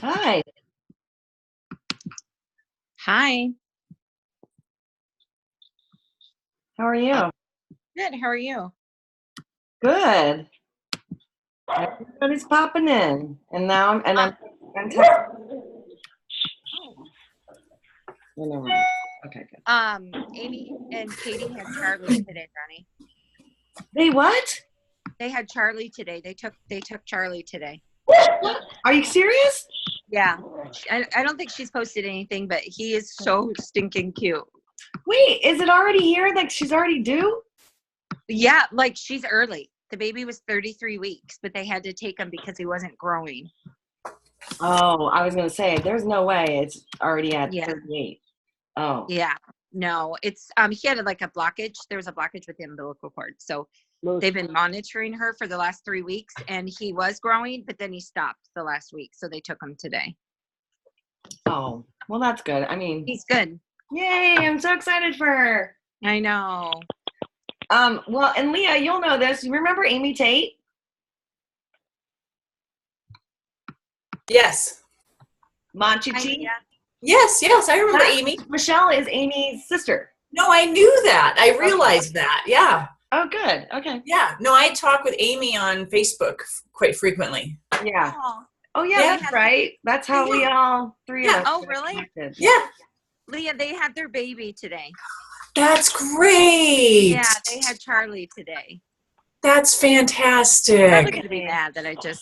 Hi, Hi. how are you? Good. How are you? Good. Everybody's popping in, and now I'm texting. Oh, never mind. Okay, good. Amy and Katie had Charlie today, Ronnie. They what? They had Charlie today. They took Charlie today. Are you serious? Yeah. I don't think she's posted anything, but he is so stinking cute. Wait, is it already here? Like she's already due? Yeah, like she's early. The baby was 33 weeks, but they had to take him because he wasn't growing. Oh, I was gonna say there's no way it's already at Yeah. 38. Oh, Yeah. No, it's he had like a blockage. There was a blockage with the umbilical cord. So they've been monitoring her for the last 3 weeks, and he was growing, but then he stopped the last week. So they took him today. oh, well that's good. I mean, He's good. yay! I'm so excited for her. I know. Well, and Leah, you'll know this. You remember Amy Tate? Yes. Monchichi? Yeah. Yes, I remember Amy. Michelle is Amy's sister. No, I knew that. I realized that. Yeah. Oh, good. Okay. Yeah. No, I talk with Amy on Facebook quite frequently. Yeah. Oh, Oh, yeah, Yeah. that's right. That's how we all three of Yeah. us. Oh, got really? connected. Yeah. Leah, they had their baby today. That's great. Yeah, they had Charlie today. That's Probably fantastic. gonna be mad that I just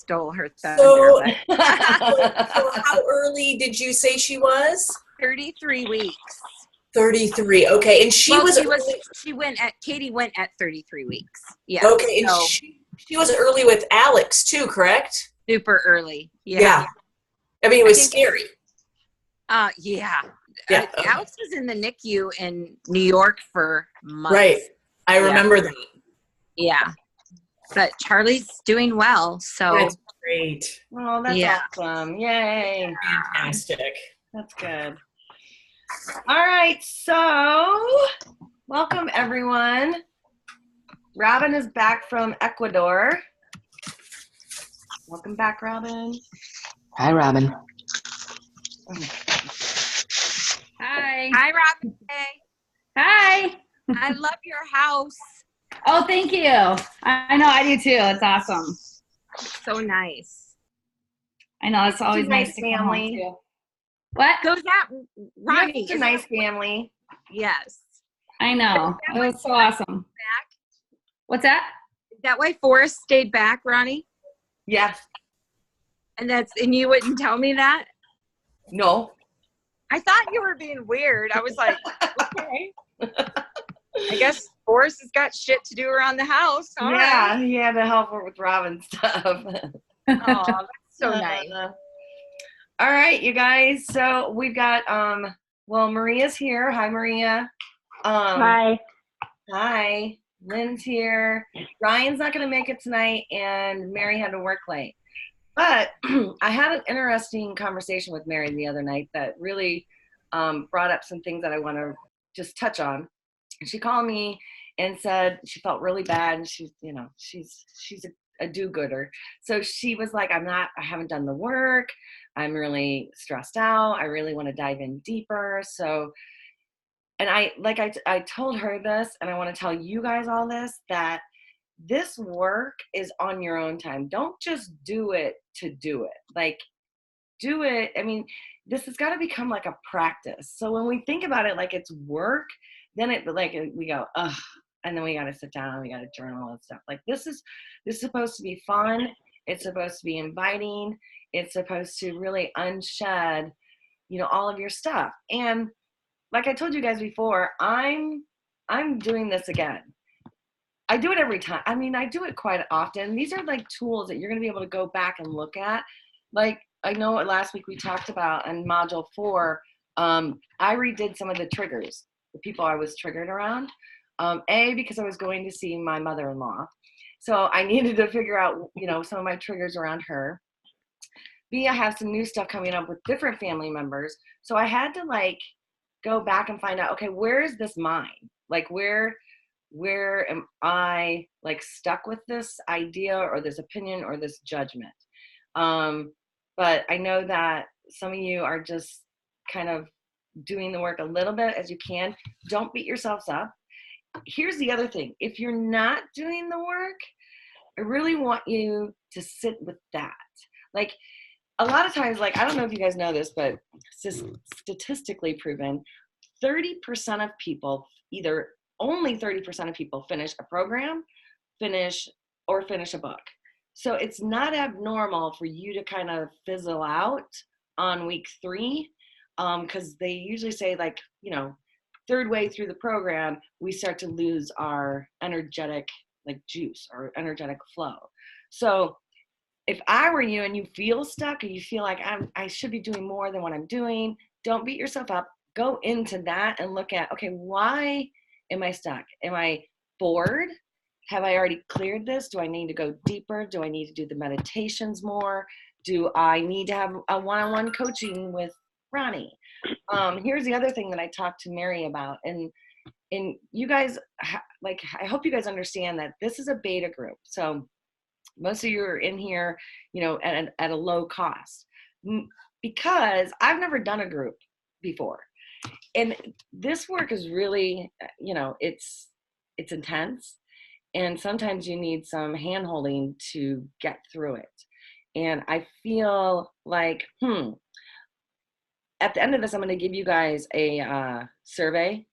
stole her thunder. So, but so how early did you say she was? 33 weeks. 33. Okay. And she Katie went at 33 weeks. Yeah. Okay. And So she was early with Alex too, correct? super early. Yeah. Yeah. I mean, it was scary. Yeah. Yeah. Alex was in the NICU in New York for months. Right. I remember that. Yeah. But Charlie's doing well. So That's great. Oh, that's awesome. Yay. Fantastic. That's good. All right. So, welcome, everyone. Robin is back from Ecuador. Welcome back, Robin. Hi, Robin. Hi. hi, Robin. Hey. Hi. I love your house. Oh, thank you. I know I do too. It's awesome. So nice. I know it's always nice nice to come home family. too. What? Goes that Ronnie? It's a nice family. Yes. I know. It was so awesome. Back? What's that? Is that why Forrest stayed back, Ronnie? Yes. And you wouldn't tell me that? No. I thought you were being weird. I was like, okay. I guess Forrest has got shit to do around the house. All right. He had to help her with Robin's stuff. Oh, that's so nice. All right, you guys. So we've got well, Maria's here. Hi, Maria. Hi. Hi. Lynn's here. Ryan's not going to make it tonight, and Mary had to work late. But I had an interesting conversation with Mary the other night that really brought up some things that I want to just touch on. She called me and said she felt really bad, and she's a do-gooder. So she was like, I haven't done the work. I'm really stressed out. I really want to dive in deeper. So, and I told her this, and I want to tell you guys all this, that this work is on your own time. Don't just do it to do it. Like, do it. I mean, this has got to become like a practice. So when we think about it like it's work, then we go, ugh, and then we got to sit down and we got to journal and stuff. Like this is supposed to be fun. It's supposed to be inviting. It's supposed to really unshed, all of your stuff. And like I told you guys before, I'm doing this again. I do it every time. I mean, I do it quite often. These are like tools that you're going to be able to go back and look at. Like I know last week we talked about in module 4, I redid some of the triggers, the people I was triggered around. Because I was going to see my mother-in-law. So I needed to figure out, some of my triggers around her. B, I have some new stuff coming up with different family members. So I had to go back and find out, okay, where is this mine? Like where am I stuck with this idea or this opinion or this judgment? but I know that some of you are just kind of doing the work a little bit as you can. Don't beat yourselves up. Here's the other thing. If you're not doing the work, I really want you to sit with that. Like a lot of times, like, I don't know if you guys know this, but it's statistically proven, 30% of people, either only 30% of people finish a program, finish a book. So it's not abnormal for you to kind of fizzle out on week 3, because they usually say, like, third way through the program, we start to lose our energetic, like, juice or energetic flow. So if I were you and you feel stuck or you feel like I should be doing more than what I'm doing, don't beat yourself up. Go into that and look at, okay, why am I stuck? Am I bored? Have I already cleared this? Do I need to go deeper? Do I need to do the meditations more? Do I need to have a one-on-one coaching with Ronnie? Here's the other thing that I talked to Mary about, and you guys, like, I hope you guys understand that this is a beta group. So most of you are in here, at a low cost, because I've never done a group before. And this work is really, it's intense. And sometimes you need some hand holding to get through it. And I feel like, at the end of this, I'm going to give you guys a survey.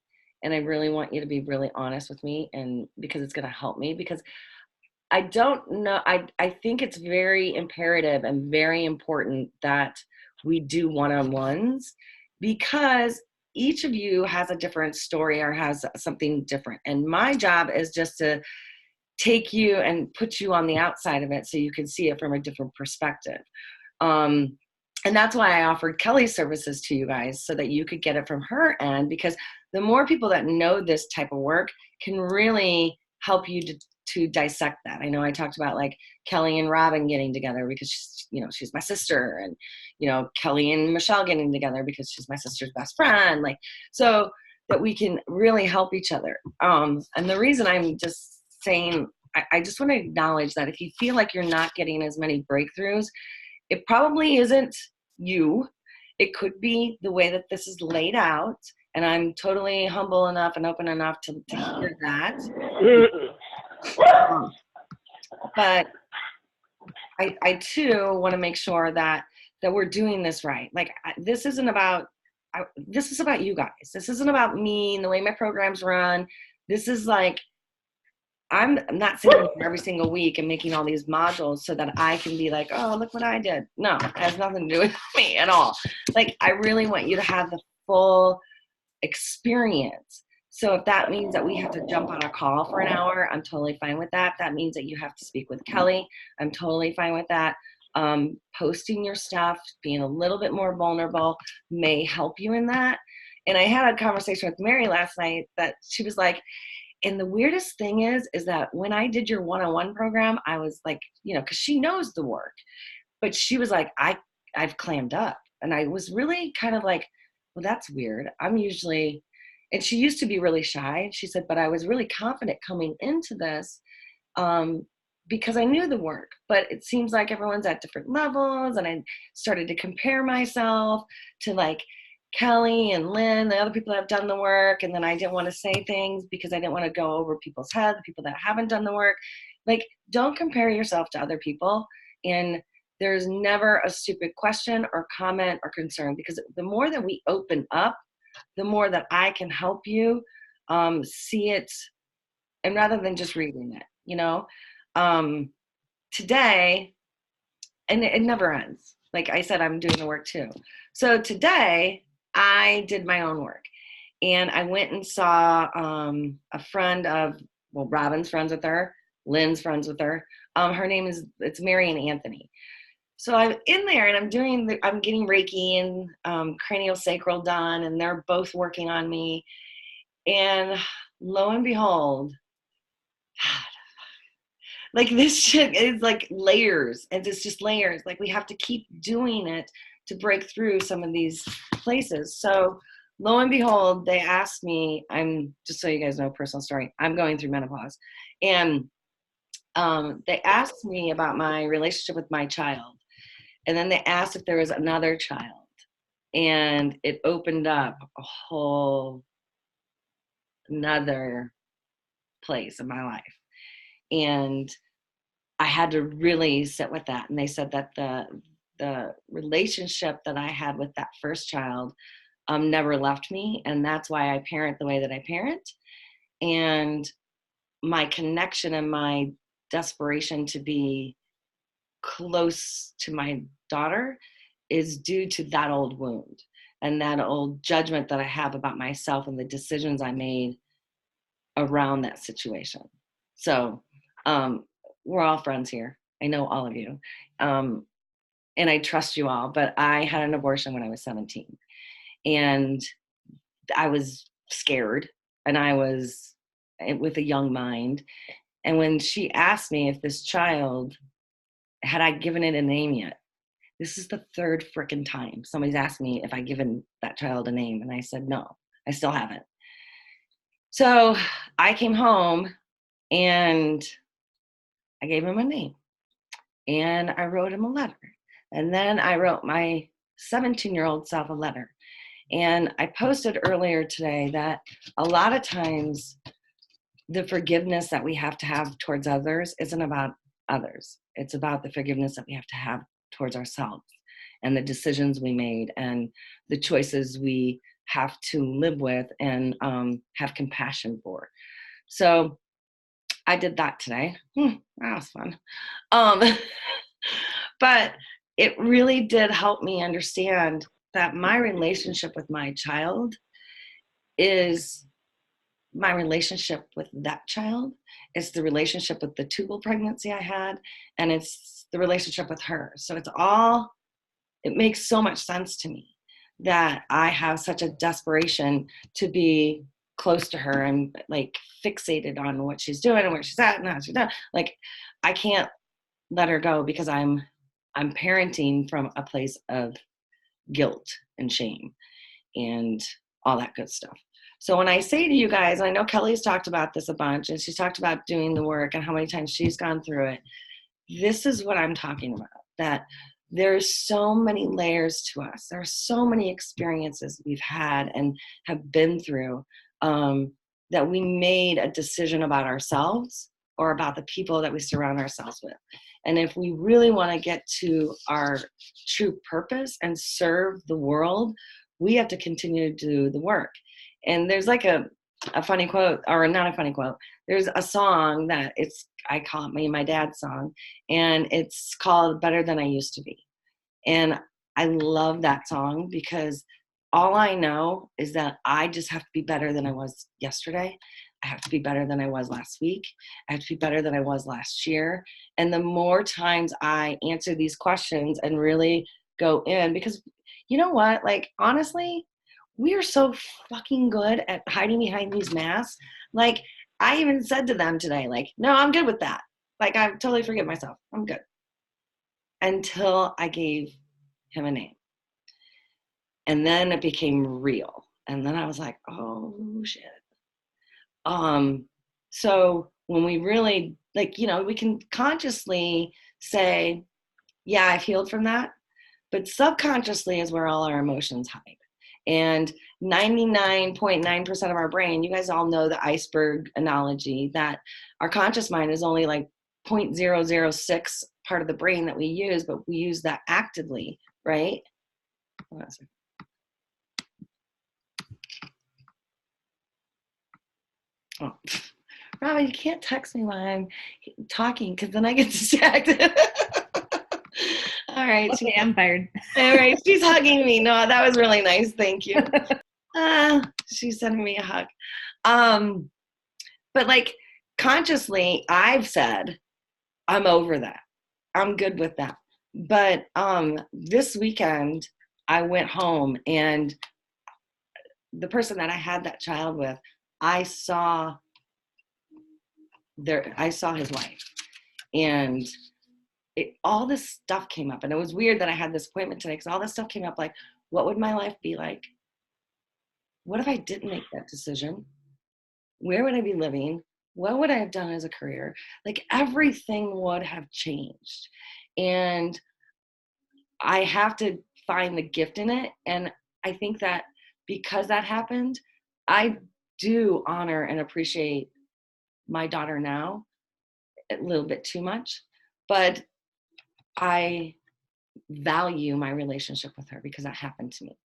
And I really want you to be really honest with me, and because it's going to help me, because I don't know. I think it's very imperative and very important that we do one-on-ones, because each of you has a different story or has something different. And my job is just to take you and put you on the outside of it so you can see it from a different perspective. And that's why I offered Kelly's services to you guys, so that you could get it from her end, because the more people that know this type of work can really help you to dissect that. I know I talked about, like, Kelly and Robin getting together because she's my sister, and Kelly and Michelle getting together because she's my sister's best friend, like, so that we can really help each other. And the reason I'm just saying, I just want to acknowledge that if you feel like you're not getting as many breakthroughs, it probably isn't you. It could be the way that this is laid out, and I'm totally humble enough and open enough to hear that. But I too want to make sure that we're doing this right. Like, this isn't about this is about you guys. This isn't about me and the way my programs run. This is like, I'm not sitting here every single week and making all these modules so that I can be like, oh, look what I did. No, it has nothing to do with me at all. Like, I really want you to have the full experience. So if that means that we have to jump on a call for an hour, I'm totally fine with that. That means that you have to speak with Kelly. I'm totally fine with that. Posting your stuff, being a little bit more vulnerable may help you in that. And I had a conversation with Mary last night that she was like, and the weirdest thing is that when I did your one-on-one program, I was like, because she knows the work, but she was like, I've clammed up. And I was really kind of like, well, that's weird. I'm usually, and she used to be really shy. She said, but I was really confident coming into this because I knew the work, but it seems like everyone's at different levels. And I started to compare myself to, like, Kelly and Lynn, the other people that have done the work. And then I didn't want to say things because I didn't want to go over people's heads, the people that haven't done the work. Like, don't compare yourself to other people. And there's never a stupid question or comment or concern, because the more that we open up, the more that I can help you see it, and rather than just reading it, today, and it never ends. Like I said, I'm doing the work too. So today I did my own work, and I went and saw a friend of, well, Robin's friends with her, Lynn's friends with her. Her name it's Marian Anthony. So I'm in there and I'm getting Reiki and craniosacral done, and they're both working on me. And lo and behold, like, this shit is like layers, and it's just layers. Like, we have to keep doing it to break through some of these places. So lo and behold, they asked me, I'm just, so you guys know, personal story, I'm going through menopause. And they asked me about my relationship with my child. And then they asked if there was another child, and it opened up a whole another place in my life. And I had to really sit with that. And they said that the relationship that I had with that first child never left me. And that's why I parent the way that I parent. And my connection and my desperation to be close to my daughter is due to that old wound and that old judgment that I have about myself and the decisions I made around that situation. So we're all friends here. I know all of you. And I trust you all, but I had an abortion when I was 17. And I was scared, and I was with a young mind. And when she asked me if this child, had I given it a name yet? This is the third frickin' time somebody's asked me if I given that child a name. And I said, no, I still haven't. So I came home and I gave him a name, and I wrote him a letter. And then I wrote my 17-year-old self a letter. And I posted earlier today that a lot of times the forgiveness that we have to have towards others isn't about others. It's about the forgiveness that we have to have towards ourselves and the decisions we made and the choices we have to live with and have compassion for. So I did that today. That was fun. But it really did help me understand that my relationship with my child is my relationship with that child. It's the relationship with the tubal pregnancy I had, and it's the relationship with her. So it makes so much sense to me that I have such a desperation to be close to her and like fixated on what she's doing and where she's at and how she's done. Like I can't let her go because I'm parenting from a place of guilt and shame and all that good stuff. So when I say to you guys, I know Kelly's talked about this a bunch, and she's talked about doing the work and how many times she's gone through it. This is what I'm talking about, that there's so many layers to us. There are so many experiences we've had and have been through that we made a decision about ourselves or about the people that we surround ourselves with. And if we really want to get to our true purpose and serve the world, we have to continue to do the work. And there's like a funny quote, or not a funny quote. There's a song that I call it my dad's song, and it's called Better Than I Used to Be. And I love that song because all I know is that I just have to be better than I was yesterday. I have to be better than I was last week. I have to be better than I was last year. And the more times I answer these questions and really go in, because you know what? Like, honestly, we are so fucking good at hiding behind these masks. Like, I even said to them today, like, no, I'm good with that. Like, I totally forgive myself. I'm good. Until I gave him a name. And then it became real. And then I was like, oh, shit. So when we really, like, we can consciously say, yeah, I've healed from that. But subconsciously is where all our emotions hide. And 99.9% of our brain, you guys all know the iceberg analogy, that our conscious mind is only like 0.006 part of the brain that we use, but we use that actively, right? Hold on a second. Oh, Robin, you can't text me while I'm talking because then I get distracted. All right. Okay, I'm fired. All right. She's hugging me. No, that was really nice. Thank you. She's sending me a hug. But like consciously, I've said, I'm over that. I'm good with that. But this weekend, I went home, and the person that I had that child with, I saw his wife, and all this stuff came up. And it was weird that I had this appointment today because all this stuff came up, like, what would my life be like? What if I didn't make that decision? Where would I be living? What would I have done as a career? Like, everything would have changed. And I have to find the gift in it. And I think that because that happened, I do honor and appreciate my daughter now a little bit too much, but I value my relationship with her because that happened to me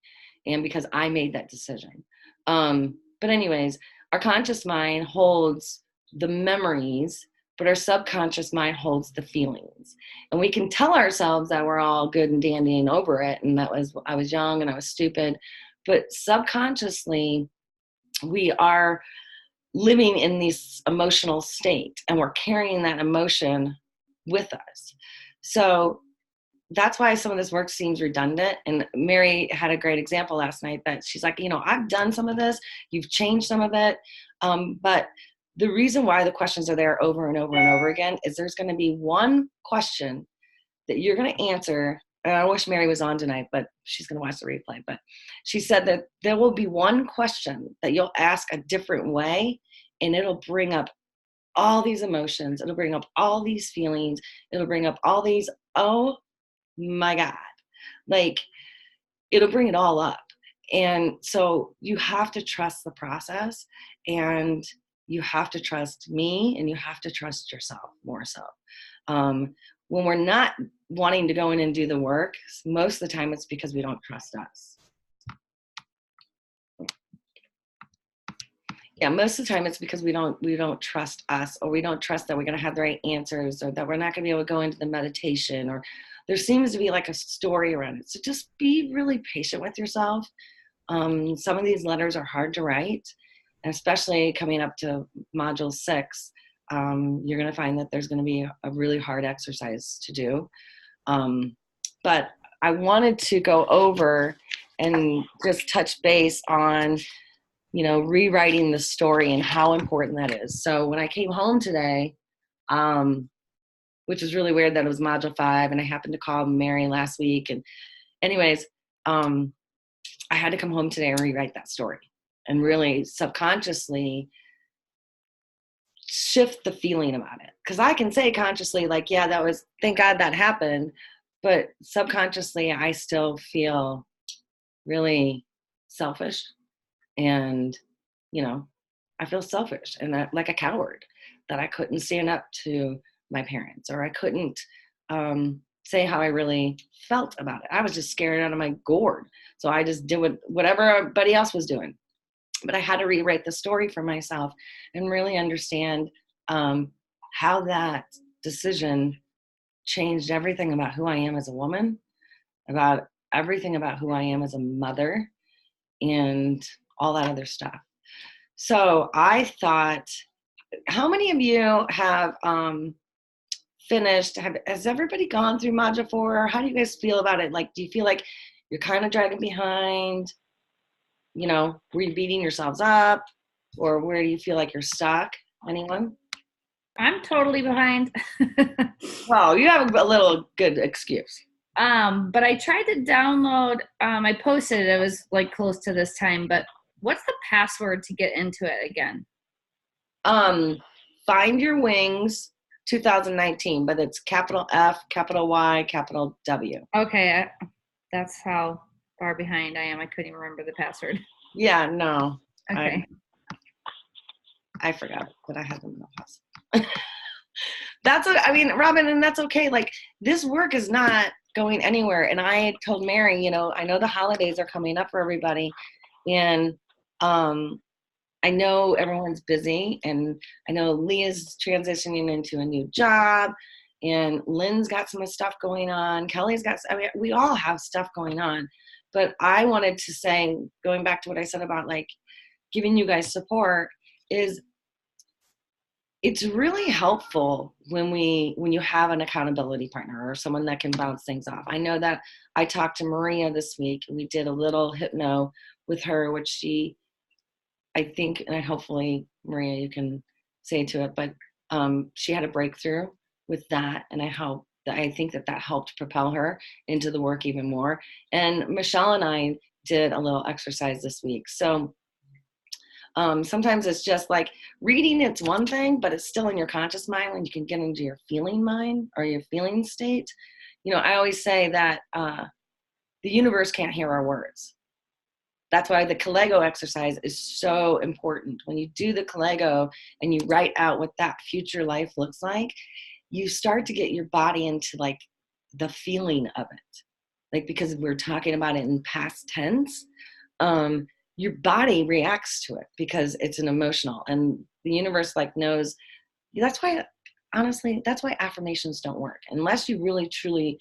and because I made that decision. But anyways, our conscious mind holds the memories, but our subconscious mind holds the feelings. And we can tell ourselves that we're all good and dandy and over it, and I was young and I was stupid, but subconsciously we are living in this emotional state and we're carrying that emotion with us. So that's why some of this work seems redundant. And Mary had a great example last night that she's like, I've done some of this, you've changed some of it. But the reason why the questions are there over and over and over again is there's going to be one question that you're going to answer. And I wish Mary was on tonight, but she's going to watch the replay. But she said that there will be one question that you'll ask a different way, and it'll bring up all these emotions. It'll bring up all these feelings. It'll bring up all these, oh my God, like it'll bring it all up. And so you have to trust the process, and you have to trust me, and you have to trust yourself more so. When we're not wanting to go in and do the work, most of the time it's because we don't trust us. Yeah, most of the time it's because we don't trust us, or we don't trust that we're going to have the right answers, or that we're not going to be able to go into the meditation, or there seems to be like a story around it. So just be really patient with yourself. Some of these letters are hard to write, especially coming up to module 6. You're going to find that there's going to be a really hard exercise to do. But I wanted to go over and just touch base on, rewriting the story and how important that is. So when I came home today, which was really weird that it was module 5, and I happened to call Mary last week. And anyways, I had to come home today and rewrite that story and really subconsciously shift the feeling about it. Because I can say consciously, like, yeah, thank God that happened. But subconsciously, I still feel really selfish. And, I feel selfish and like a coward that I couldn't stand up to my parents, or I couldn't say how I really felt about it. I was just scared out of my gourd. So I just did whatever everybody else was doing. But I had to rewrite the story for myself and really understand how that decision changed everything about who I am as a woman, about everything about who I am as a mother, and all that other stuff. So I thought, how many of you have finished? Has everybody gone through module 4? How do you guys feel about it? Like, do you feel like you're kind of dragging behind? Were you beating yourselves up? Or where do you feel like you're stuck? Anyone? I'm totally behind. Well, you have a little good excuse. But I tried to download, I posted it was like close to this time, but what's the password to get into it again? Find Your Wings 2019, but it's capital F, capital Y, capital W. Okay, that's how far behind I am. I couldn't even remember the password. Yeah, no. Okay. I forgot that I had them in the past. Robin, and that's okay. Like, this work is not going anywhere. And I told Mary, I know the holidays are coming up for everybody. And I know everyone's busy, and I know Leah's transitioning into a new job, and Lynn's got some stuff going on. Kelly's got, we all have stuff going on. But I wanted to say, going back to what I said about like giving you guys support, is it's really helpful when you have an accountability partner or someone that can bounce things off. I know that I talked to Maria this week, and we did a little hypno with her, which I think, and hopefully, Maria, you can say to it, but she had a breakthrough with that, and I think that helped propel her into the work even more. And Michelle and I did a little exercise this week. So sometimes it's just like reading, it's one thing, but it's still in your conscious mind when you can get into your feeling mind or your feeling state. I always say that the universe can't hear our words. That's why the Kalego exercise is so important. When you do the Kalego and you write out what that future life looks like, you start to get your body into like the feeling of it. Like, because we're talking about it in past tense, your body reacts to it because it's an emotional, and the universe like knows. That's why, honestly, that's why affirmations don't work unless you really truly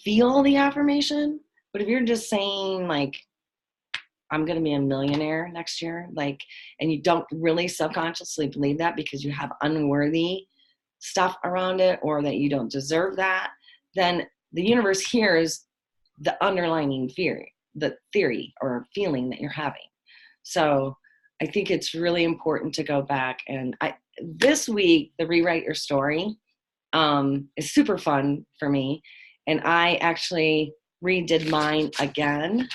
feel the affirmation. But if you're just saying like, I'm going to be a millionaire next year, like, and you don't really subconsciously believe that because you have unworthy stuff around it, or that you don't deserve that, then the universe hears the underlying theory, the theory or feeling that you're having. So I think it's really important to go back. And this week, the Rewrite Your Story is super fun for me. And I actually redid mine again.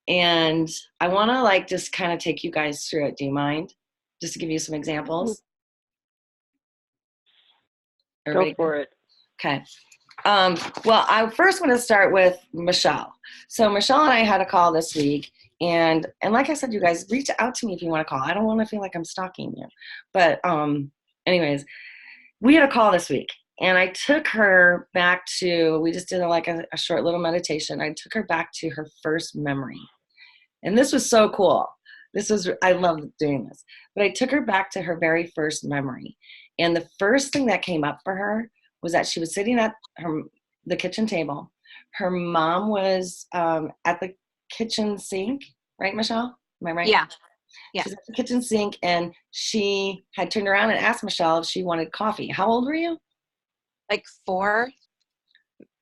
And I want to like just kind of take you guys through it. Do you mind? Just to give you some examples. Everybody? Go for it. Okay. Well, I first want to start with Michelle. So Michelle and I had a call this week, and like I said, you guys reach out to me if you want to call. I don't want to feel like I'm stalking you, but anyways, we had a call this week, and I took her back to. We just did like a short little meditation. I took her back to her first memory, and this was so cool. I love doing this, but I took her back to her very first memory, and the first thing that came up for her was that she was sitting at the kitchen table. Her mom was at the kitchen sink, right, Michelle? Am I right? Yeah. She was at the kitchen sink, and she had turned around and asked Michelle if she wanted coffee. How old were you? Like 4.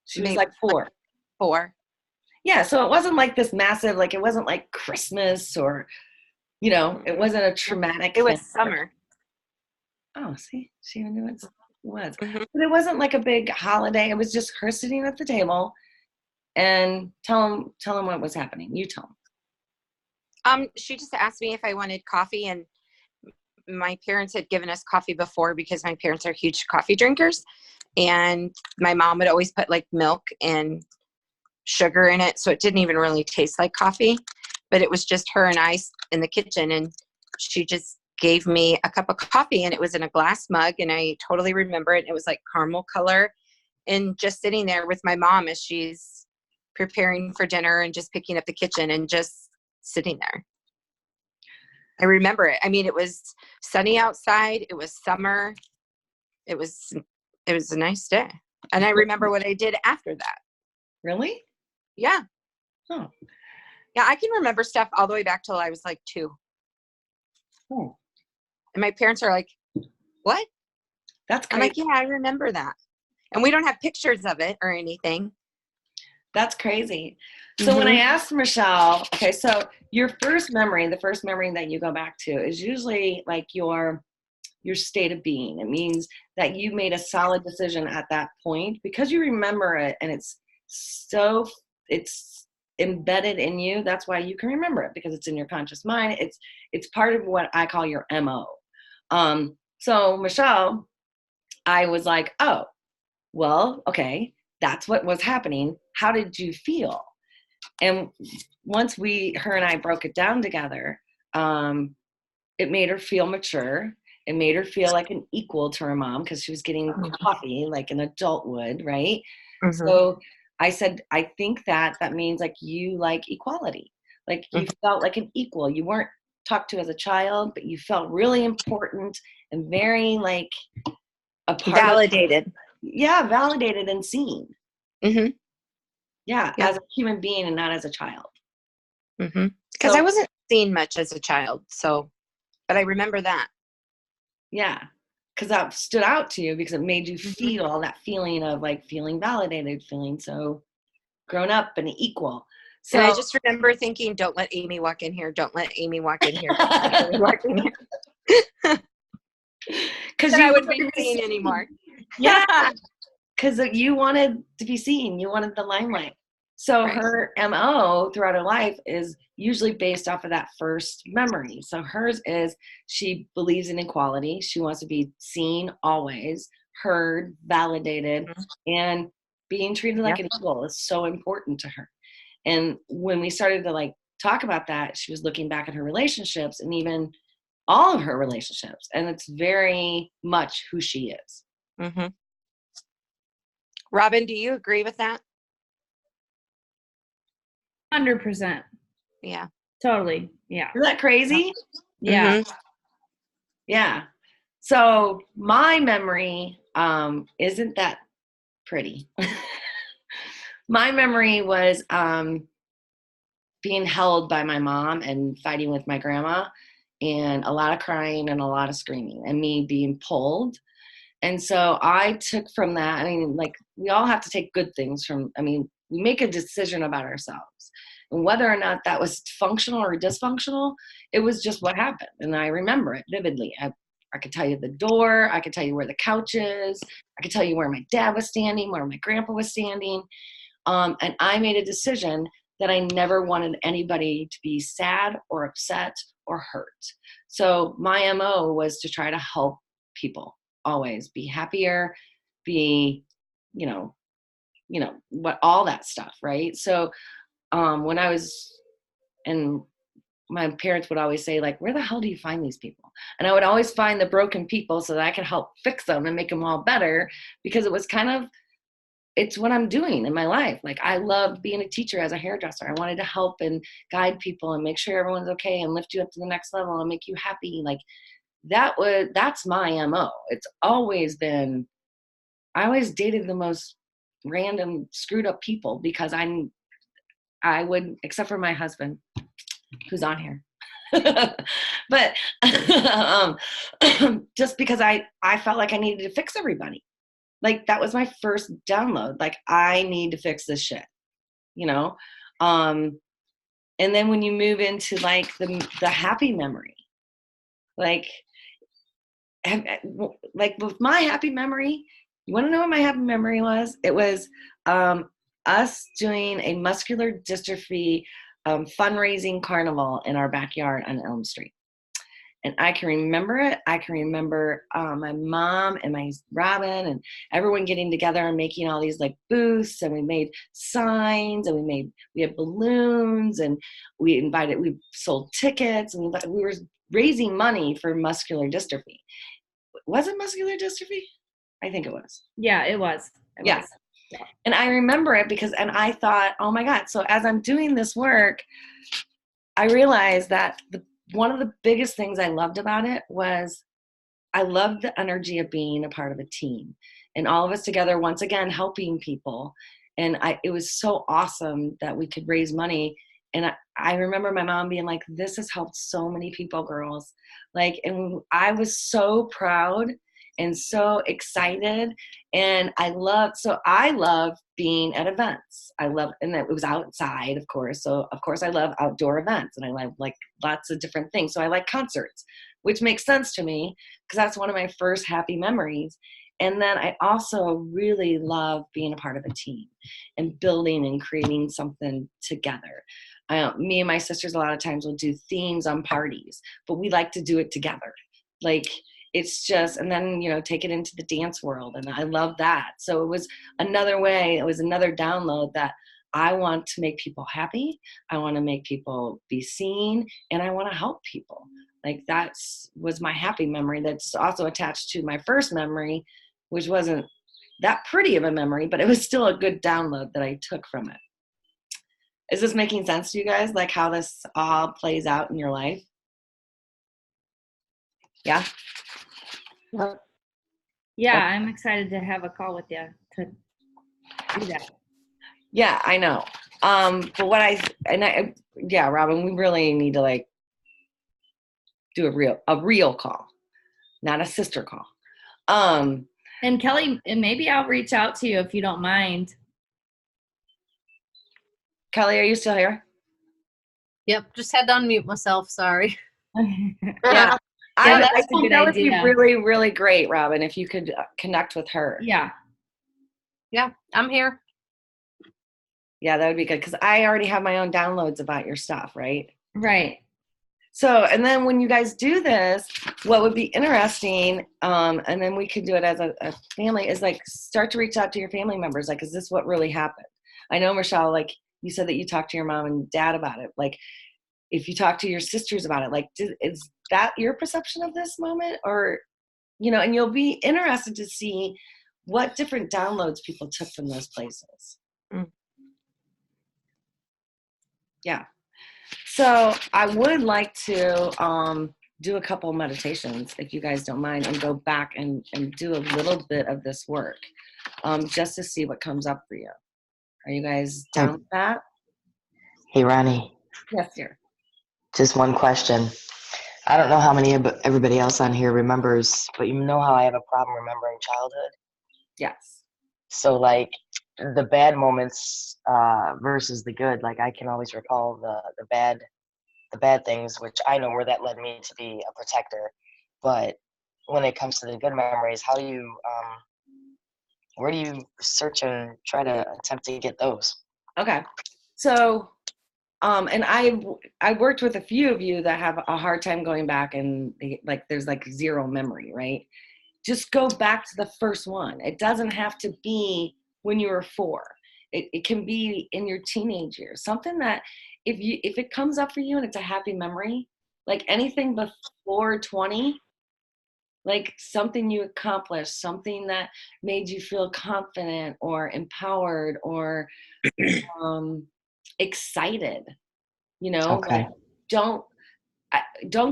She was like 4. Like 4. Yeah, so it wasn't like this massive, like it wasn't like Christmas or, it wasn't a traumatic It was thing. summer. Oh, see? She knew it was. Mm-hmm. But it wasn't like a big holiday. It was just her sitting at the table and tell them what was happening. You tell them. She just asked me if I wanted coffee, and my parents had given us coffee before because my parents are huge coffee drinkers, and my mom would always put like milk and sugar in it, so it didn't even really taste like coffee, but it was just her and I in the kitchen, and she just gave me a cup of coffee, and it was in a glass mug, and I totally remember it. It was like caramel color, and just sitting there with my mom as she's preparing for dinner and just picking up the kitchen and just sitting there. I remember it. I mean, it was sunny outside. It was summer. It was a nice day. And I remember what I did after that. Really? Yeah. Oh. Yeah, I can remember stuff all the way back till I was like 2. Oh. And my parents are like, what? That's crazy. I'm like, yeah, I remember that. And we don't have pictures of it or anything. That's crazy. So when I asked Michelle, okay, so your first memory, the first memory that you go back to is usually like your state of being. It means that you made a solid decision at that point because you remember it, and it's embedded in you. That's why you can remember it, because it's in your conscious mind. It's part of what I call your MO. So Michelle, I was like, oh, well, okay, that's what was happening. How did you feel? And once her and I broke it down together, it made her feel mature. It made her feel like an equal to her mom because she was getting coffee like an adult would, right? Mm-hmm. So I said, I think that means like you like equality. Like you felt like an equal. You weren't talked to as a child, but you felt really important and very like a part validated. Validated and seen. Mm-hmm. Yeah, as a human being and not as a child. Mm-hmm. Because I wasn't seen much as a child, but I remember that. Yeah, because that stood out to you because it made you feel that feeling of like feeling validated, feeling so grown up and equal. So and I just remember thinking, don't let Amy walk in here. Don't let Amy walk in here. Don't let Amy walk in here. Because I wouldn't be seen anymore. Yeah, because you wanted to be seen. You wanted the limelight. So her MO throughout her life is usually based off of that first memory. So hers is she believes in equality. She wants to be seen always, heard, validated, and Being treated like an equal is so important to her. And when we started to like talk about that, she was looking back at her relationships and even all of her relationships. And it's very much who she is. Mm-hmm. Robin, do you agree with that? 100%. Yeah. Totally. Yeah. Isn't that crazy? Yeah. Mm-hmm. Yeah. So my memory isn't that pretty. My memory was being held by my mom and fighting with my grandma, and a lot of crying and a lot of screaming and me being pulled. And so I took from that, I mean, like, we all have to take good things from, I mean, we make a decision about ourselves. And whether or not that was functional or dysfunctional, it was just what happened. And I remember it vividly. I could tell you the door. I could tell you where the couch is. I could tell you where my dad was standing, where my grandpa was standing. And I made a decision that I never wanted anybody to be sad or upset or hurt. So my MO was to try to help people always be happier, be, what, all that stuff. Right. So when I was, and my parents would always say, like, where the hell do you find these people? And I would always find the broken people so that I could help fix them and make them all better, because it was kind of, it's what I'm doing in my life. Like, I loved being a teacher as a hairdresser. I wanted to help and guide people and make sure everyone's okay and lift you up to the next level and make you happy. Like, that's my MO. It's always been, I always dated the most random screwed up people because I would, except for my husband, who's on here. But just because I felt like I needed to fix everybody. Like, that was my first download. Like, I need to fix this shit, and then when you move into like the happy memory, like with my happy memory, you want to know what my happy memory was? It was us doing a muscular dystrophy fundraising carnival in our backyard on Elm Street. And I can remember it. I can remember my mom and my Robin and everyone getting together and making all these like booths, and we made signs, and we had balloons, and we sold tickets, and we were raising money for muscular dystrophy. Was it muscular dystrophy? I think it was. Yeah, it was. Yeah. And I remember it and I thought, oh my God. So as I'm doing this work, I realized that one of the biggest things I loved about it was I loved the energy of being a part of a team and all of us together, once again, helping people. And it was so awesome that we could raise money. And I remember my mom being like, this has helped so many people, girls. Like, and I was so proud and so excited. And I love being at events. And it was outside, of course. So of course I love outdoor events, and I love like lots of different things. So I like concerts, which makes sense to me because that's one of my first happy memories. And then I also really love being a part of a team and building and creating something together. Me and my sisters a lot of times will do themes on parties, but we like to do it together. Like, it's just, and then, take it into the dance world. And I love that. So it was another download that I want to make people happy. I want to make people be seen, and I want to help people. Like, was my happy memory. That's also attached to my first memory, which wasn't that pretty of a memory, but it was still a good download that I took from it. Is this making sense to you guys? Like how this all plays out in your life? Yeah. Yeah, I'm excited to have a call with you to do that. Yeah, I know. But Robin, we really need to like do a real call, not a sister call. And Kelly, and maybe I'll reach out to you if you don't mind. Kelly, are you still here? Yep, just had to unmute myself. Sorry. Yeah. Yeah, I that's a think good that would be idea. really, really great, Robin, if you could connect with her. Yeah. Yeah, I'm here. Yeah, that would be good because I already have my own downloads about your stuff, right? Right. So, and then when you guys do this, what would be interesting, and then we could do it as a family, is like start to reach out to your family members. Like, is this what really happened? I know, Michelle, like you said that you talked to your mom and dad about it. Like, if you talk to your sisters about it, like, is that your perception of this moment? Or, and you'll be interested to see what different downloads people took from those places. Mm. Yeah. So I would like to do a couple meditations, if you guys don't mind, and go back and do a little bit of this work just to see what comes up for you. Are you guys down with that? Hey, Ronnie, Yes, dear. just one question. I don't know how many everybody else on here remembers, but you know how I have a problem remembering childhood? Yes. So, like, the bad moments versus the good, like, I can always recall the bad things, which I know where that led me to be a protector. But when it comes to the good memories, how do you, where do you search and try to attempt to get those? Okay. So, and I worked with a few of you that have a hard time going back, and there's like zero memory, right? Just go back to the first one. It doesn't have to be when you were 4. It can be in your teenage years. Something that if it comes up for you and it's a happy memory, like anything before 20, like something you accomplished, something that made you feel confident or empowered or excited, Okay. like don't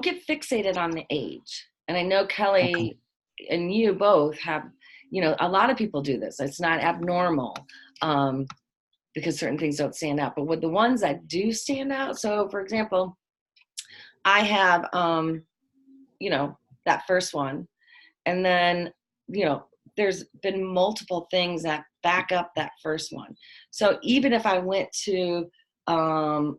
get fixated on the age. And I know Kelly and you both have, a lot of people do this. It's not abnormal because certain things don't stand out. But with the ones that do stand out, so for example, I have, that first one. And then, there's been multiple things that back up that first one. So even if I went to a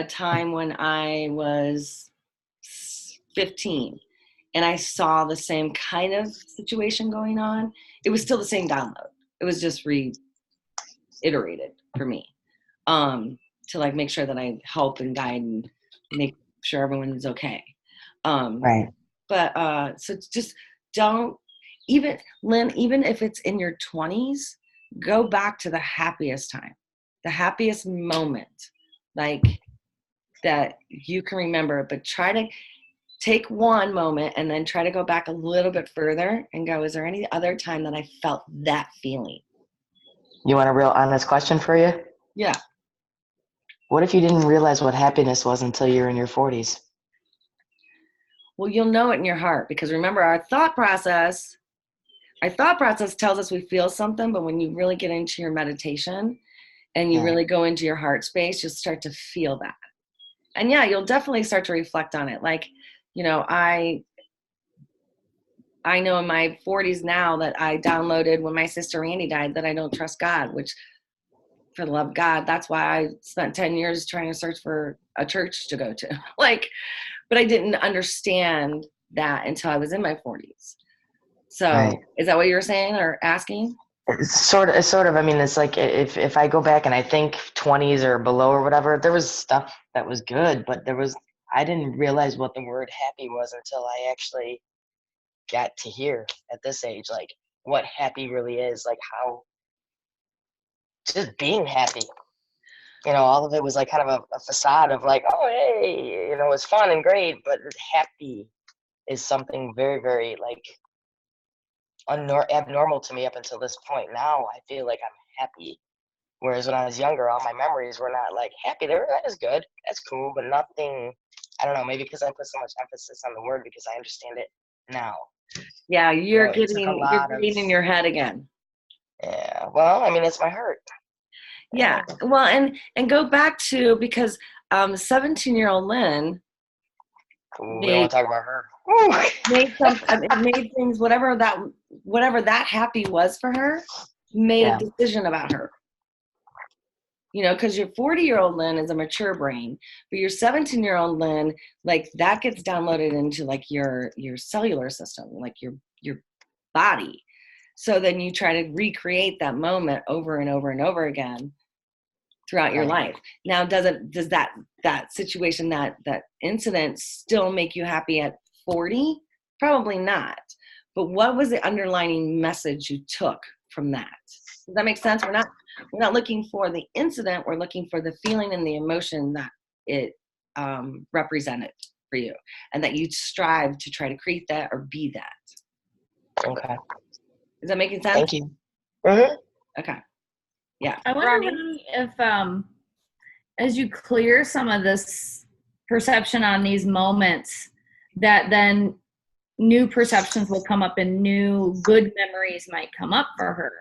time when I was 15 and I saw the same kind of situation going on, it was still the same download. It was just reiterated for me to like make sure that I help and guide and make sure everyone is okay. Right. But so just don't, Lynn, even if it's in your 20s, go back to the happiest time, the happiest moment, like that you can remember, but try to take one moment and then try to go back a little bit further and go, is there any other time that I felt that feeling? You want a real honest question for you? Yeah. What if you didn't realize what happiness was until you're in your 40s? Well, you'll know it in your heart, because remember, our thought process tells us we feel something, but when you really get into your meditation and you really go into your heart space, you'll start to feel that. And yeah, you'll definitely start to reflect on it. Like, I know in my 40s now that I downloaded when my sister Randy died that I don't trust God, which, for the love of God, that's why I spent 10 years trying to search for a church to go to. But I didn't understand that until I was in my 40s. So Right. Is that what you were saying or asking? It's sort of. I mean, it's like if I go back and I think 20s or below or whatever, there was stuff that was good, but I didn't realize what the word happy was until I actually got to hear at this age, like what happy really is, like how just being happy. All of it was like kind of a facade of like, oh, hey, it's fun and great, but happy is something very, very like abnormal to me up until this point. Now I feel like I'm happy. Whereas when I was younger, all my memories were not like happy. That is good. That's cool, but nothing, I don't know, maybe because I put so much emphasis on the word because I understand it now. Yeah, you're getting of, in your head again. Yeah, well, I mean, it's my heart. Yeah, well, and go back to, because 17-year-old Lynn we don't want to talk about her. made things, whatever that happy was for her, made a decision about her. Because your 40-year-old Lynn is a mature brain, but your 17-year-old Lynn, like that gets downloaded into like your cellular system, like your body. So then you try to recreate that moment over and over and over again throughout your Right. life. Now, does that situation, that incident still make you happy at 40? Probably not. But what was the underlining message you took from that? Does that make sense? We're not looking for the incident. We're looking for the feeling and the emotion that it represented for you, and that you strive to try to create that or be that. Okay. Is that making sense? Thank you. Mhm. Okay. Yeah. I wonder Ronnie? Ronnie, if as you clear some of this perception on these moments, that then new perceptions will come up and new good memories might come up for her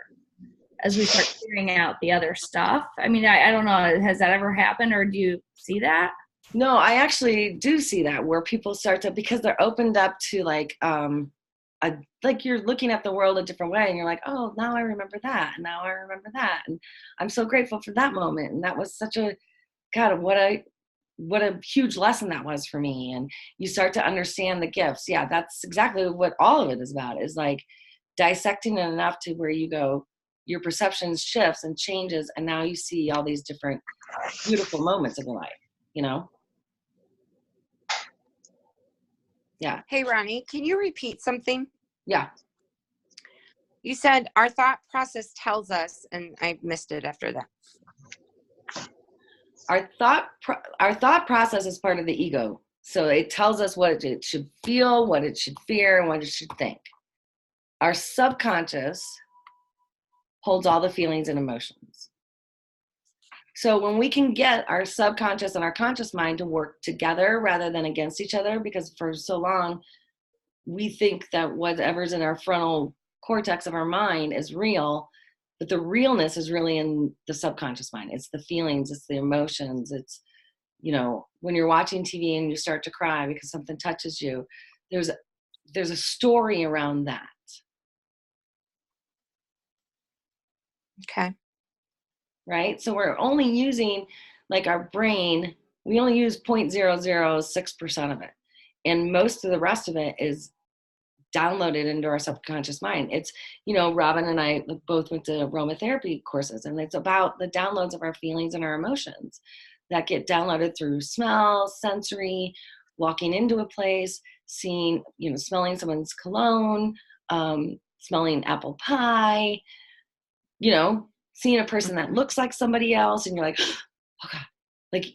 as we start clearing out the other stuff. I mean, I don't know. Has that ever happened, or do you see that? No, I actually do see that, where people start to, because they're opened up to like you're looking at the world a different way, and you're like, oh, now I remember that, and now I remember that, and I'm so grateful for that moment, and that was such a, God, what a huge lesson that was for me. And you start to understand the gifts. Yeah, that's exactly what all of it is about, is like dissecting it enough to where you go, your perception shifts and changes, and now you see all these different beautiful moments of your life, you know? Yeah. Hey, Ronnie, can you repeat something? Yeah. You said our thought process tells us, and I missed it after that. Our thought process is part of the ego. So it tells us what it should feel, what it should fear, and what it should think. Our subconscious holds all the feelings and emotions. So when we can get our subconscious and our conscious mind to work together rather than against each other, because for so long we think that whatever's in our frontal cortex of our mind is real, but the realness is really in the subconscious mind. It's the feelings, it's the emotions, it's, you know, when you're watching TV and you start to cry because something touches you, there's a story around that. Okay. Right? So we're only using, like, our brain, we only use 0.006% of it. And most of the rest of it is downloaded into our subconscious mind. It's, you know, Robin and I both went to aromatherapy courses, and it's about the downloads of our feelings and our emotions that get downloaded through smell, sensory, walking into a place, seeing, you know, smelling someone's cologne, smelling apple pie, you know, seeing a person that looks like somebody else, and you're like, oh God, like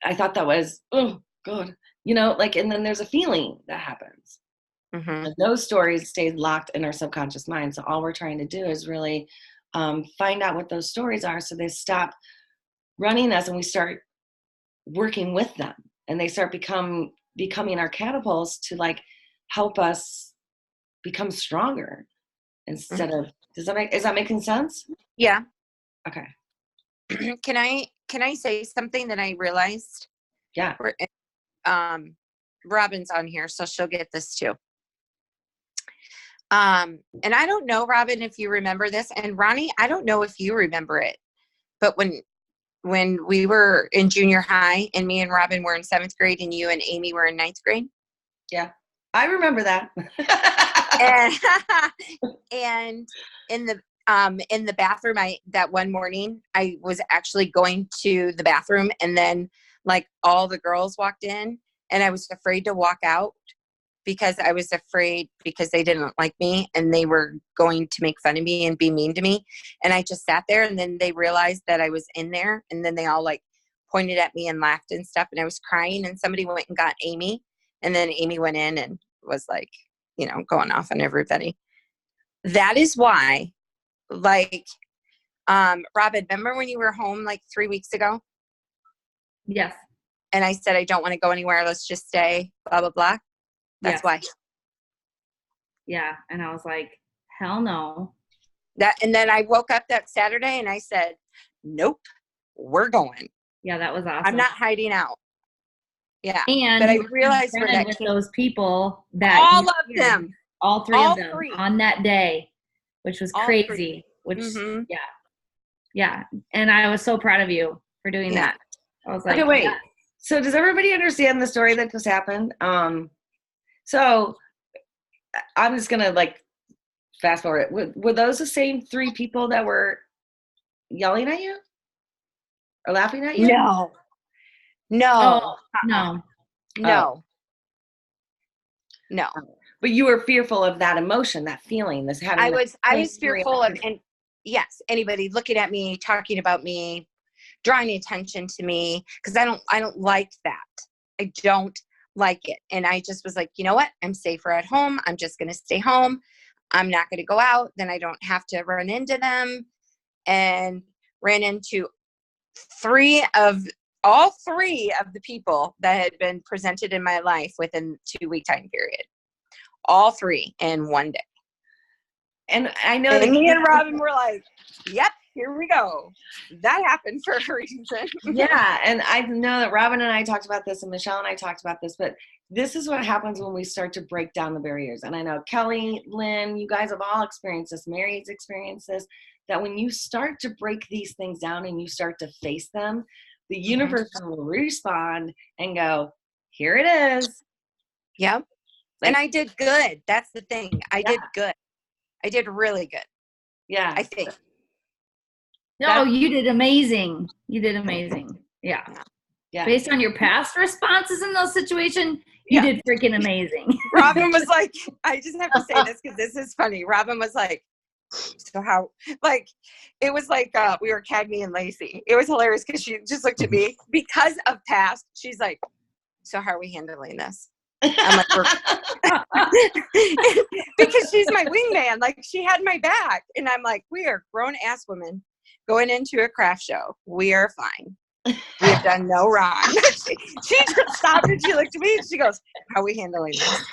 I thought that was, oh God, you know, like, and then there's a feeling that happens. Mm-hmm. And those stories stay locked in our subconscious mind. So all we're trying to do is really find out what those stories are, so they stop running us and we start working with them, and they start becoming our catapults to, like, help us become stronger instead of, is that making sense? Yeah. Okay. Can I say something that I realized? Yeah. Robin's on here, so she'll get this too. And I don't know, Robin, if you remember this, and Ronnie, I don't know if you remember it, but when we were in junior high and me and Robin were in 7th grade and you and Amy were in 9th grade. Yeah, I remember that. and in the bathroom, that one morning I was actually going to the bathroom, and then, like, all the girls walked in, and I was afraid to walk out because I was afraid because they didn't like me and they were going to make fun of me and be mean to me. And I just sat there, and then they realized that I was in there, and then they all, like, pointed at me and laughed and stuff, and I was crying, and somebody went and got Amy, and then Amy went in and was, like, you know, going off on everybody. That is why, like, Robin, remember when you were home like 3 weeks ago? Yes. And I said, I don't want to go anywhere. Let's just stay, blah, blah, blah. That's Yes. why. Yeah. And I was like, hell no. And then I woke up that Saturday and I said, nope, we're going. Yeah, that was awesome. I'm not hiding out. Yeah. And but I you realized were where that with came. those people that All you of feared. them. All three All of them three. on that day, which was All crazy. three. Which Mm-hmm. yeah. And I was so proud of you for doing Yeah. that. I was like, Okay, wait. yeah. So does everybody understand the story that just happened? So I'm just gonna, like, fast forward. Were those the same 3 people that were yelling at you? or laughing at you? No. No. Oh, no. No. No. But you were fearful of that emotion, that feeling, this having. I was angry fearful of, emotion. and yes, anybody looking at me, talking about me, drawing attention to me, because I don't like that. I don't like it. And I just was like, you know what? I'm safer at home. I'm just going to stay home. I'm not going to go out. Then I don't have to run into them. And ran into all three of the people that had been presented in my life within 2-week time period. All three in one day. And I know And that me and Robin were like, yep, here we go. That happened for a reason. Yeah, and I know that Robin and I talked about this, and Michelle and I talked about this, but this is what happens when we start to break down the barriers. And I know Kelly, Lynn, you guys have all experienced this. Mary's experienced this, that when you start to break these things down and you start to face them, the universe will respond and go, here it is. Yep. And I did good. That's the thing. I did good. I did really good. Yeah. I think. No, you did amazing. You did amazing. Yeah. Yeah. Based on your past responses in those situations, you did freaking amazing. Robin was like, I just have to say this because this is funny. Robin was like, so how, like, it was like we were Cagney and Lacey. It was hilarious because she just looked at me because of past. She's like, so how are we handling this? I'm like, because she's my wingman. Like, she had my back. And I'm like, we are grown ass women going into a craft show. We are fine. We have done no wrong. she just stopped and she looked at me and she goes, how are we handling this?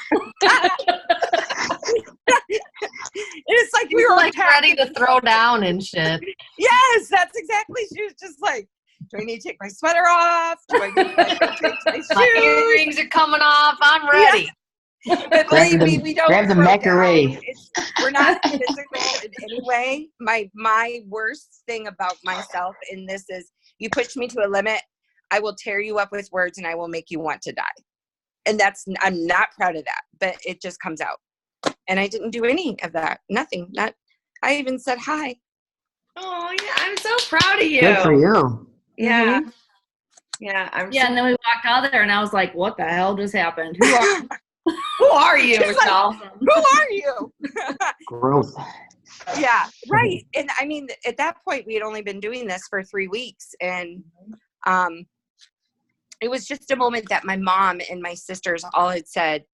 It's like we were like ready to throw down and shit. Yes, that's exactly. She was just like, do I need to take my sweater off? Do I need to take my shoes? My earrings are coming off. I'm ready. Yeah. But believe me, we don't grab the throw macaroni. down. We're not physical in any way. My worst thing about myself in this is you push me to a limit, I will tear you up with words and I will make you want to die. And I'm not proud of that, but it just comes out. And I didn't do any of that. Nothing. I even said hi. Oh, yeah. I'm so proud of you. Good for you. Yeah. Mm-hmm. Yeah. Yeah, and then we walked out there and I was like, what the hell just happened? Who are you? Who are you, Michelle? Who are you? Growth. Yeah, right. And I mean, at that point, we had only been doing this for 3 weeks. And it was just a moment that my mom and my sisters all had said,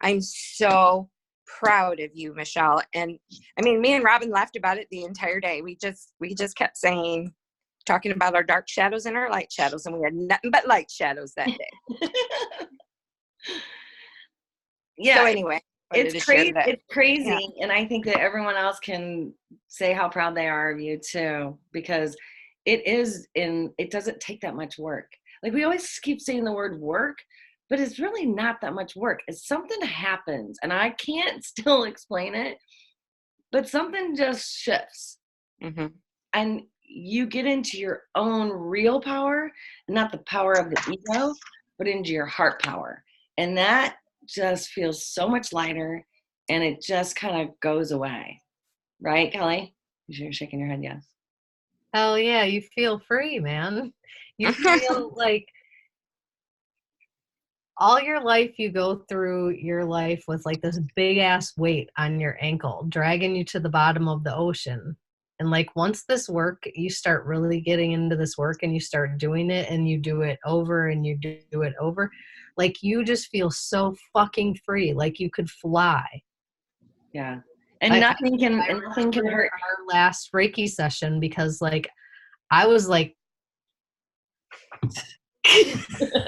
I'm so proud of you, Michelle. And I mean, me and Robin laughed about it the entire day. We just kept talking about our dark shadows and our light shadows. And we had nothing but light shadows that day. Yeah. So anyway. It's crazy. It's crazy. Yeah. And I think that everyone else can say how proud they are of you too, because it doesn't take that much work. Like, we always keep saying the word work, but it's really not that much work. It's something happens and I can't still explain it, but something just shifts. Mm-hmm. And you get into your own real power, not the power of the ego, but into your heart power. And that just feels so much lighter and it just kind of goes away. Right, Kelly? You're shaking your head, yes. Hell yeah, you feel free, man. You feel like all your life you go through your life with like this big ass weight on your ankle, dragging you to the bottom of the ocean. And like, once this work, you start really getting into this work and you start doing it and you do it over and you do it over, like, you just feel so fucking free, like you could fly. Yeah. And nothing can hurt. Our last Reiki session, because like I was like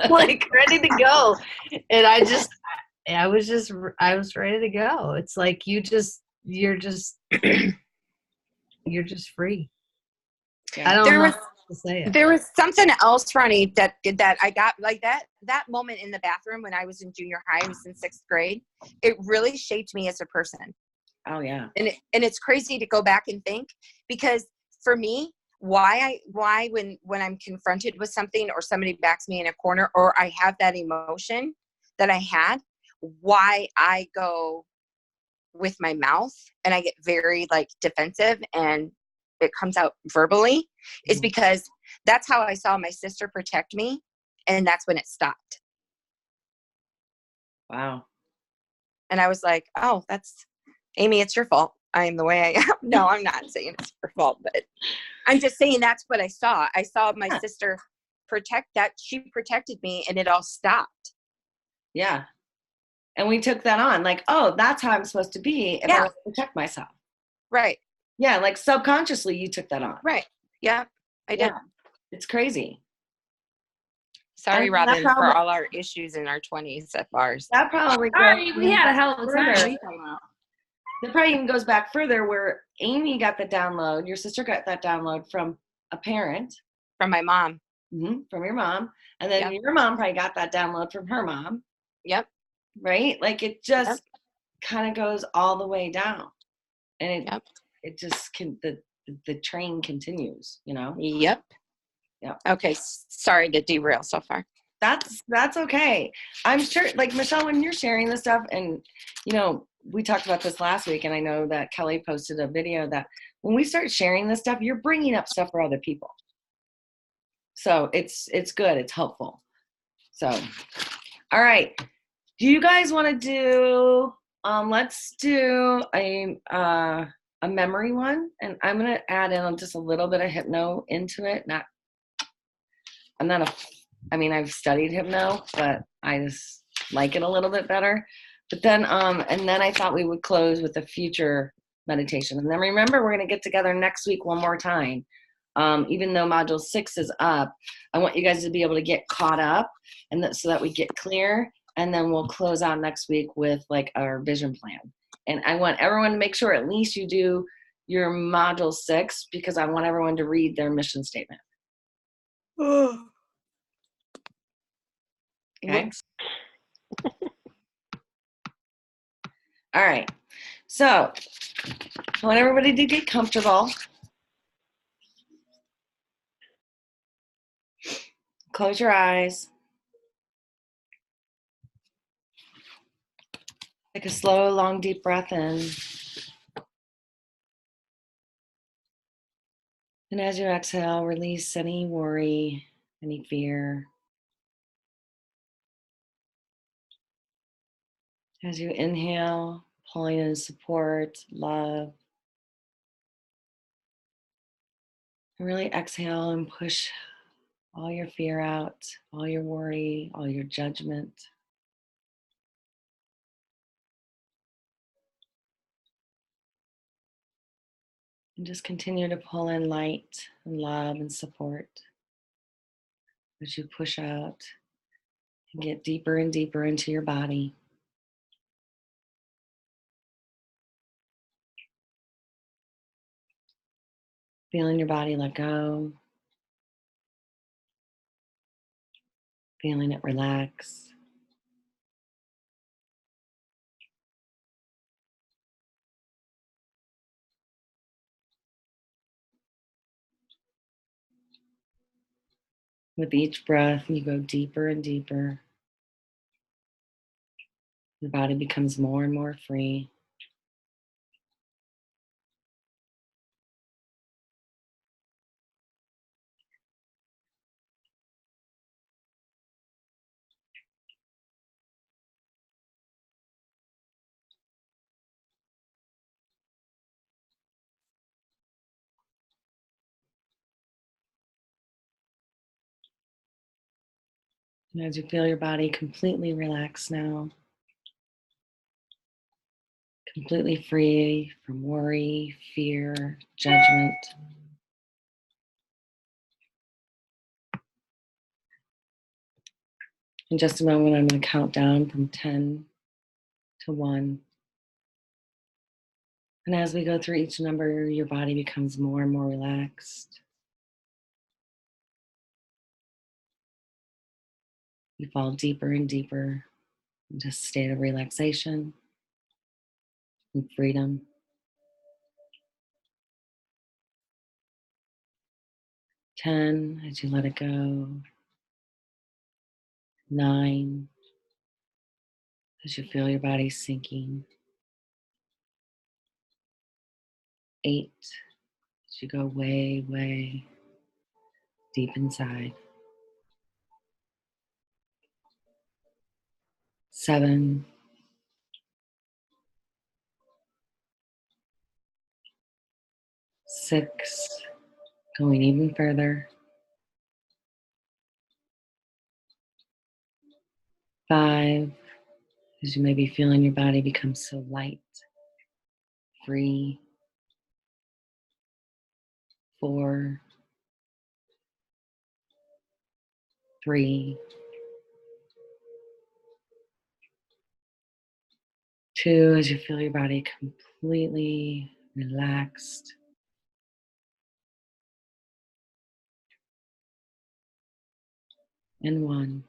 like ready to go, and I was ready to go. It's like you're just free. Yeah. I don't know how to say it. There was something else, Ronnie, that I got, like that moment in the bathroom when I was in junior high. I was in 6th grade. It really shaped me as a person. Oh yeah. And it's crazy to go back and think, because for me, why when I'm confronted with something or somebody backs me in a corner or I have that emotion that I had, why I go with my mouth and I get very like defensive and it comes out verbally is because that's how I saw my sister protect me. And that's when it stopped. Wow. And I was like, oh, that's Amy, it's your fault. I am the way I am. No, I'm not saying it's your fault, but I'm just saying that's what I saw. I saw my sister she protected me, and it all stopped. Yeah. And we took that on, like, oh, that's how I'm supposed to be if I want to protect myself. Right. Yeah, like subconsciously you took that on. Right. Yeah, I did. It's crazy. Sorry, And Robin, for all our issues in our 20s of ours. That probably Sorry, we had a hell of a time. That probably even goes back further where Amy got the download, your sister got that download from a parent. From my mom. From your mom. And then your mom probably got that download from her mom. Yep. Right? Like it just kind of goes all the way down. And it just the train continues, you know? Yep. Okay. Sorry to derail so far. That's okay. I'm sure, like Michelle, when you're sharing this stuff, and you know, we talked about this last week, and I know that Kelly posted a video that when we start sharing this stuff, you're bringing up stuff for other people. So it's good. It's helpful. So, all right. Do you guys want to do? Let's do a memory one, and I'm gonna add in just a little bit of hypno into it. I've studied hypno, but I just like it a little bit better. But then, and then I thought we would close with a future meditation. And then remember, we're going to get together next week one more time. Even though module 6 is up, I want you guys to be able to get caught up so that we get clear. And then we'll close out next week with like our vision plan. And I want everyone to make sure at least you do your module 6, because I want everyone to read their mission statement. Okay. All right. So I want everybody to get comfortable. Close your eyes. Take a slow, long, deep breath in. And as you exhale, release any worry, any fear. As you inhale, pulling in support, love. And really exhale and push all your fear out, all your worry, all your judgment. And just continue to pull in light and love and support as you push out and get deeper and deeper into your body. Feeling your body let go. Feeling it relax. With each breath, you go deeper and deeper. Your body becomes more and more free. And as you feel your body completely relaxed now, completely free from worry, fear, judgment. In just a moment, I'm going to count down from 10 to 1. And as we go through each number, your body becomes more and more relaxed. You fall deeper and deeper into a state of relaxation and freedom. 10, as you let it go. 9, as you feel your body sinking. 8, as you go way, way. deep inside. 7, 6, going even further. 5, as you may be feeling your body become so light, free. 4, 3, 2, as you feel your body completely relaxed. And 1.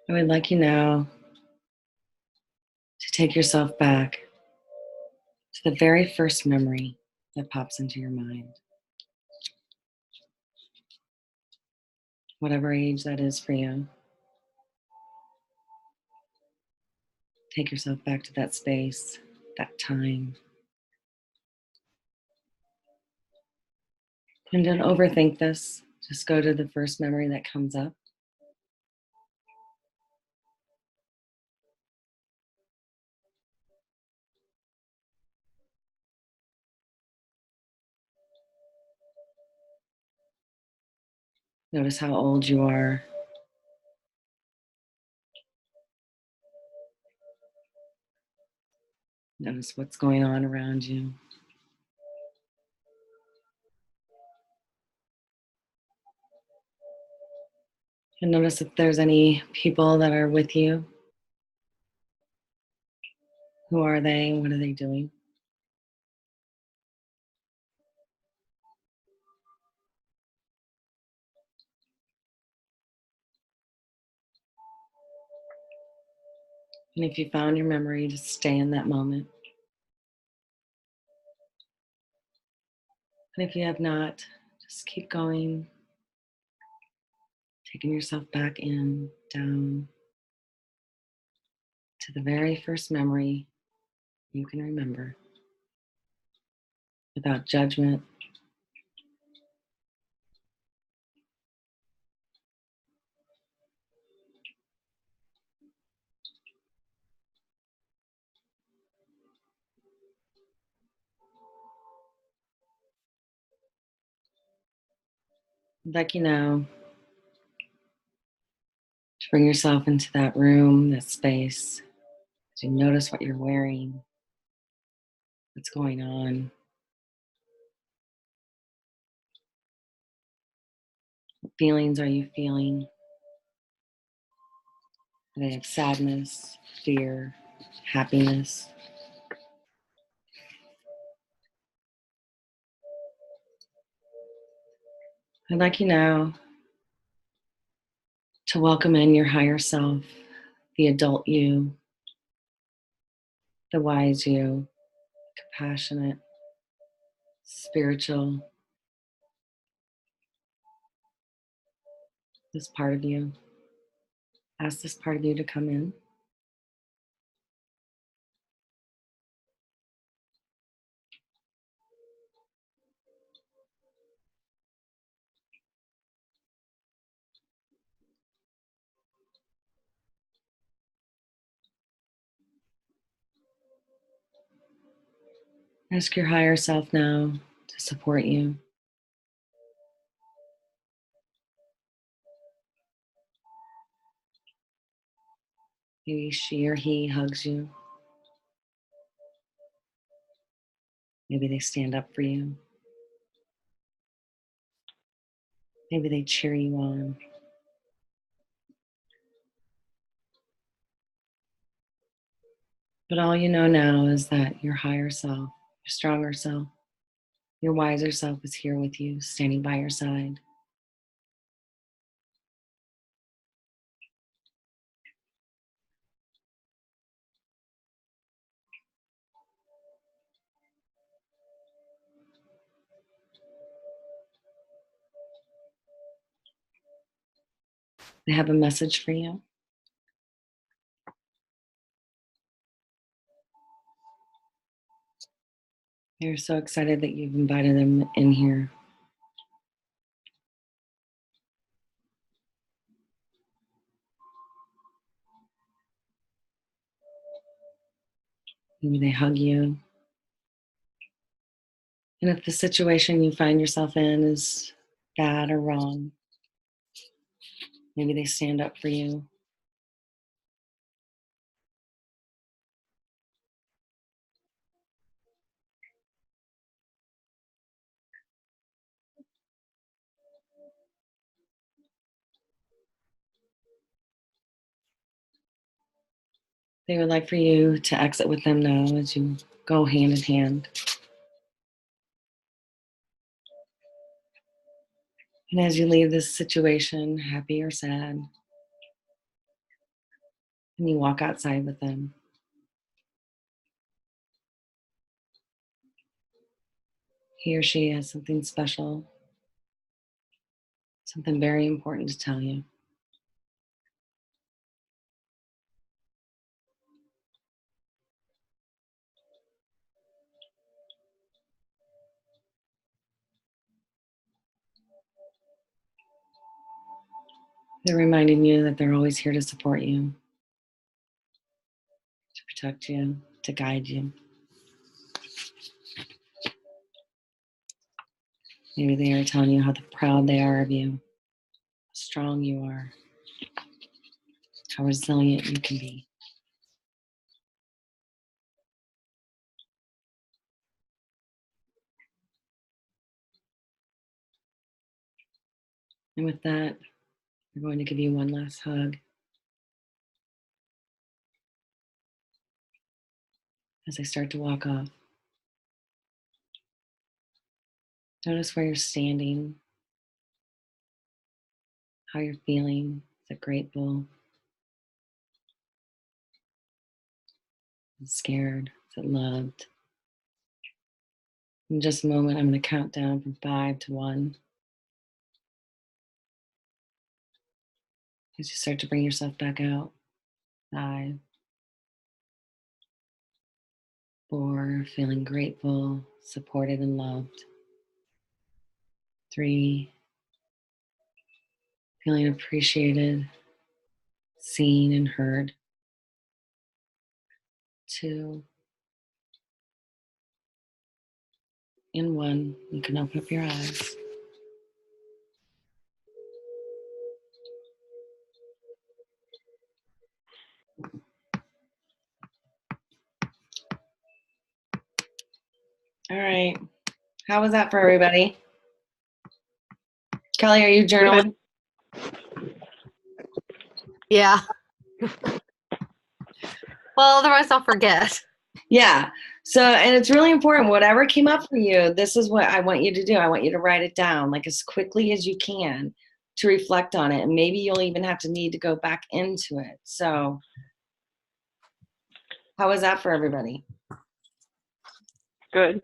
I would like you now to take yourself back to the very first memory that pops into your mind. Whatever age that is for you. Take yourself back to that space, that time. And don't overthink this. Just go to the first memory that comes up. Notice how old you are. Notice what's going on around you. And notice if there's any people that are with you. Who are they? What are they doing? And if you found your memory, just stay in that moment. And if you have not, just keep going. Taking yourself back in, down to the very first memory you can remember without judgment. I'd like you now to bring yourself into that room, that space, to notice what you're wearing, what's going on. What feelings are you feeling? Are they of sadness, fear, happiness? I'd like you now to welcome in your higher self, the adult you, the wise you, compassionate, spiritual, this part of you. Ask this part of you to come in. Ask your higher self now to support you. Maybe she or he hugs you. Maybe they stand up for you. Maybe they cheer you on. But all you know now is that your higher self, your stronger self, your wiser self is here with you, standing by your side. They have a message for you. They're so excited that you've invited them in here. Maybe they hug you. And if the situation you find yourself in is bad or wrong, maybe they stand up for you. They would like for you to exit with them now as you go hand in hand. And as you leave this situation, happy or sad, and you walk outside with them. He or she has something special, something very important to tell you. They're reminding you that they're always here to support you, to protect you, to guide you. Maybe they are telling you how proud they are of you, how strong you are, how resilient you can be. And with that, we're going to give you one last hug. As I start to walk off, notice where you're standing, how you're feeling. Is it grateful? Is it scared? Is it loved? In just a moment, I'm going to count down from 5 to 1. As you start to bring yourself back out. 5, 4, feeling grateful, supported, and loved. 3, feeling appreciated, seen, and heard. 2, and 1. You can open up your eyes. All right. How was that for everybody? Kelly, are you journaling? Yeah. Well, otherwise I'll forget. Yeah. So, and it's really important, whatever came up for you, this is what I want you to do. I want you to write it down like as quickly as you can to reflect on it. And maybe you'll even have to need to go back into it. So how was that for everybody? Good.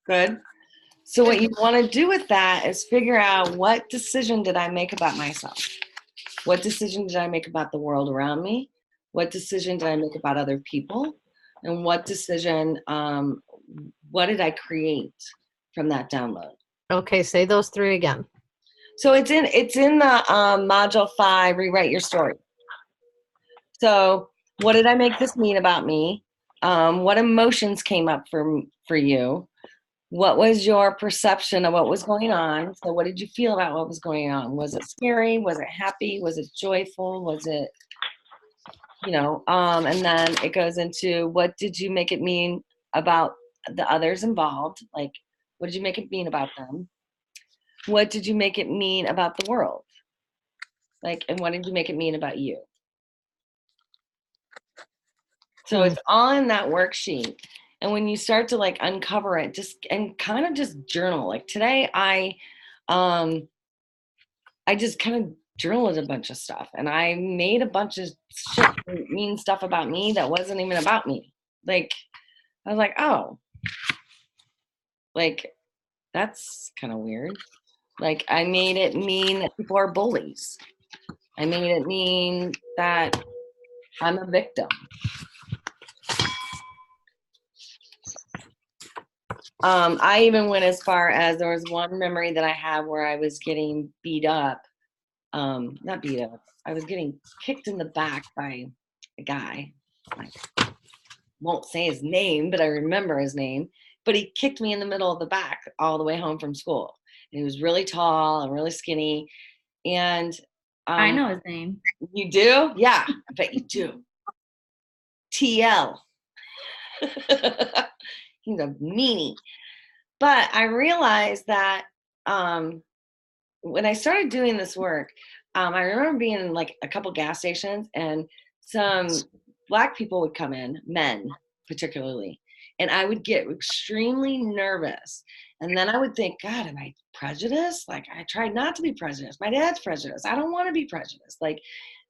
Good. So what you want to do with that is figure out, what decision did I make about myself? What decision did I make about the world around me? What decision did I make about other people? And what decision, what did I create from that download? Okay, say those 3 again. So it's in the module 5, rewrite your story. So what did I make this mean about me? What emotions came up for you? What was your perception of what was going on? So what did you feel about what was going on? Was it scary? Was it happy? Was it joyful? Was it, and then it goes into, what did you make it mean about the others involved? Like, what did you make it mean about them? What did you make it mean about the world? Like, and what did you make it mean about you? So it's all in that worksheet. And when you start to like uncover it, and kind of just journal. Like today I just kind of journaled a bunch of stuff, and I made a bunch of shit, mean stuff about me that wasn't even about me. Like, I was like, oh, like, that's kind of weird. Like, I made it mean that people are bullies. I made it mean that I'm a victim. I even went as far as there was one memory that I have where I was getting beat up. Not beat up. I was getting kicked in the back by a guy. I won't say his name, but I remember his name. But he kicked me in the middle of the back all the way home from school. And he was really tall and really skinny. And I know his name. You do? Yeah, I bet you do. TL. He's a meanie. But I realized that when I started doing this work, I remember being in like a couple gas stations and some Black people would come in, men particularly, and I would get extremely nervous. And then I would think, God, am I prejudiced? Like, I tried not to be prejudiced. My dad's prejudiced. I don't want to be prejudiced. Like,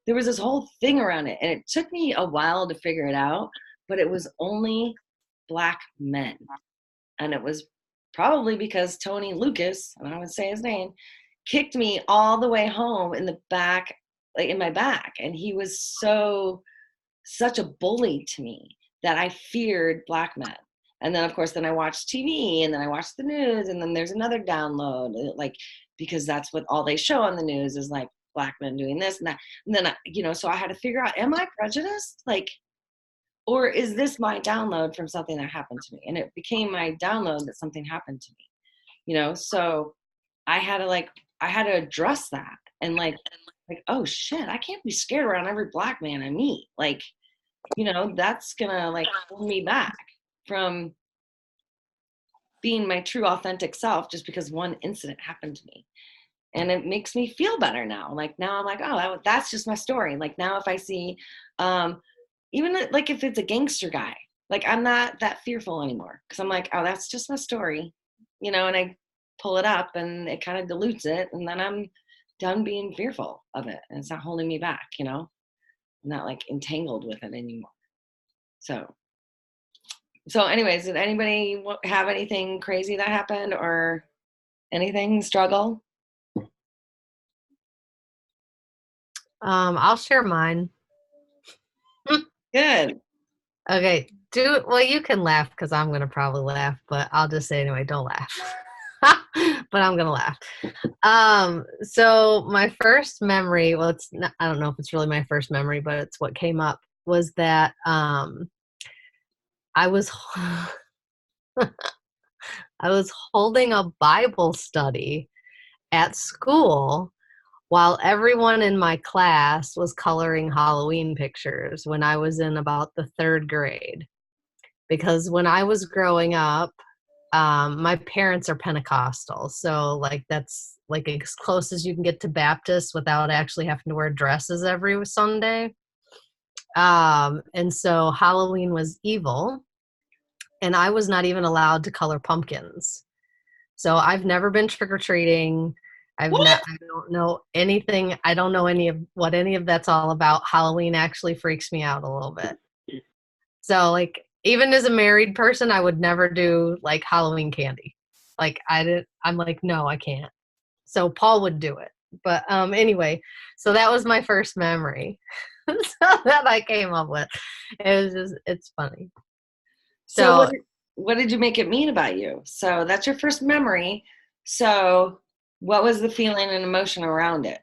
there was this whole thing around it. And it took me a while to figure it out, but it was only Black men. And it was probably because Tony Lucas, and I would say his name, kicked me all the way home in the back, like in my back. And he was such a bully to me that I feared Black men. And then, of course, then I watched TV and then I watched the news and then there's another download, like, because that's what all they show on the news is like Black men doing this and that. And then, so I had to figure out, am I prejudiced? Like, or is this my download from something that happened to me? And it became my download that something happened to me, so I had to address that and like, oh shit, I can't be scared around every Black man I meet. Like, that's gonna like hold me back from being my true authentic self just because one incident happened to me. And it makes me feel better now. Like now I'm like, oh, that's just my story. Like now if I see, even like if it's a gangster guy, like I'm not that fearful anymore because I'm like, oh, that's just my story, and I pull it up and it kind of dilutes it. And then I'm done being fearful of it. And it's not holding me back, I'm not like entangled with it anymore. So anyways, did anybody have anything crazy that happened or anything struggle? I'll share mine. Good. Okay, do it. Well, you can laugh because I'm going to probably laugh, but I'll just say anyway, don't laugh. But I'm going to laugh. So my first memory, well, it's not, I don't know if it's really my first memory, but it's what came up was that I was I was holding a Bible study at school while everyone in my class was coloring Halloween pictures when I was in about the 3rd grade. Because when I was growing up, my parents are Pentecostal. So like that's like as close as you can get to Baptist without actually having to wear dresses every Sunday. And so Halloween was evil. And I was not even allowed to color pumpkins. So I've never been trick-or-treating. I don't know anything. I don't know what any of that's all about. Halloween actually freaks me out a little bit. So like, even as a married person, I would never do like Halloween candy. Like I'm like, no, I can't. So Paul would do it. But anyway, so that was my first memory. So that I came up with. It's funny. So what did you make it mean about you? So that's your first memory. So what was the feeling and emotion around it?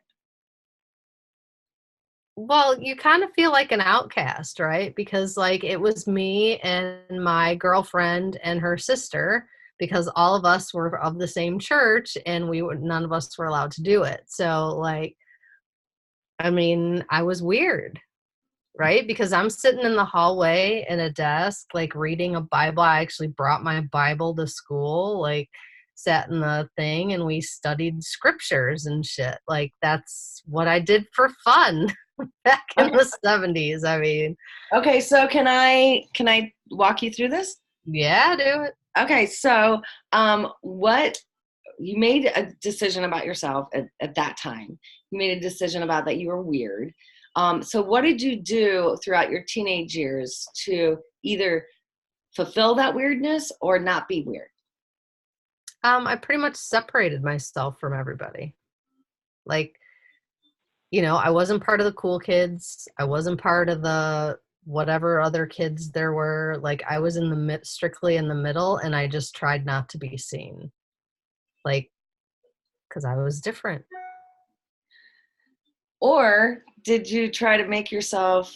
Well, you kind of feel like an outcast, right? Because like it was me and my girlfriend and her sister, because all of us were of the same church and none of us were allowed to do it. So like, I mean, I was weird, right? Because I'm sitting in the hallway in a desk, like reading a Bible. I actually brought my Bible to school, like sat in the thing and we studied scriptures and shit. Like that's what I did for fun back in the 70s. I mean. Okay, so can I walk you through this? Yeah, do it. Okay, so what you made a decision about yourself at that time. You made a decision about that you were weird. So what did you do throughout your teenage years to either fulfill that weirdness or not be weird? I pretty much separated myself from everybody. Like, I wasn't part of the cool kids. I wasn't part of the whatever other kids there were. Like I was in the strictly in the middle, and I just tried not to be seen, like, because I was different. Or did you try to make yourself?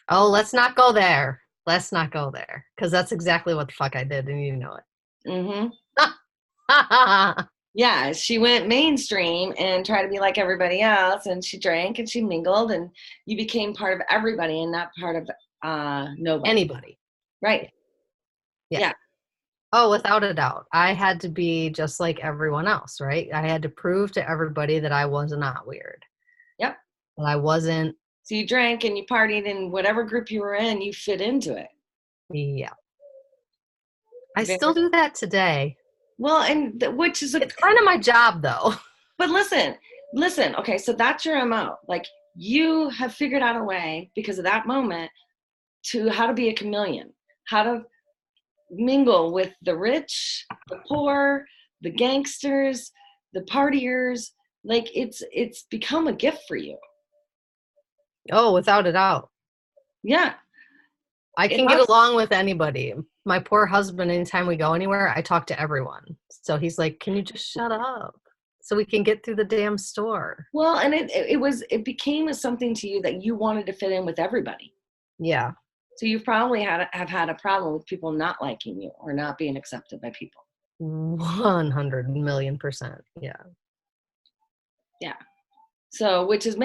Oh, let's not go there. Let's not go there, because that's exactly what the fuck I did, and you know it. Mm-hmm. Yeah, she went mainstream and tried to be like everybody else, and she drank and she mingled, and you became part of everybody and not part of nobody. Anybody. Right. Yeah. Oh, without a doubt. I had to be just like everyone else, right? I had to prove to everybody that I was not weird. Yep. That I wasn't. So you drank and you partied, and whatever group you were in, you fit into it. Yeah. I still do that today. Well, and which is it's kind of my job, though. But listen. Okay, so that's your MO. Like, you have figured out a way because of that moment to how to be a chameleon, how to mingle with the rich, the poor, the gangsters, the partiers. Like, it's become a gift for you. Oh, without a doubt. Yeah. I can get along with anybody. My poor husband, anytime we go anywhere, I talk to everyone. So he's like, can you just shut up so we can get through the damn store? Well, and it became something to you that you wanted to fit in with everybody. Yeah. So you've probably have had a problem with people not liking you or not being accepted by people. 100 million %. Yeah. Yeah. So, which is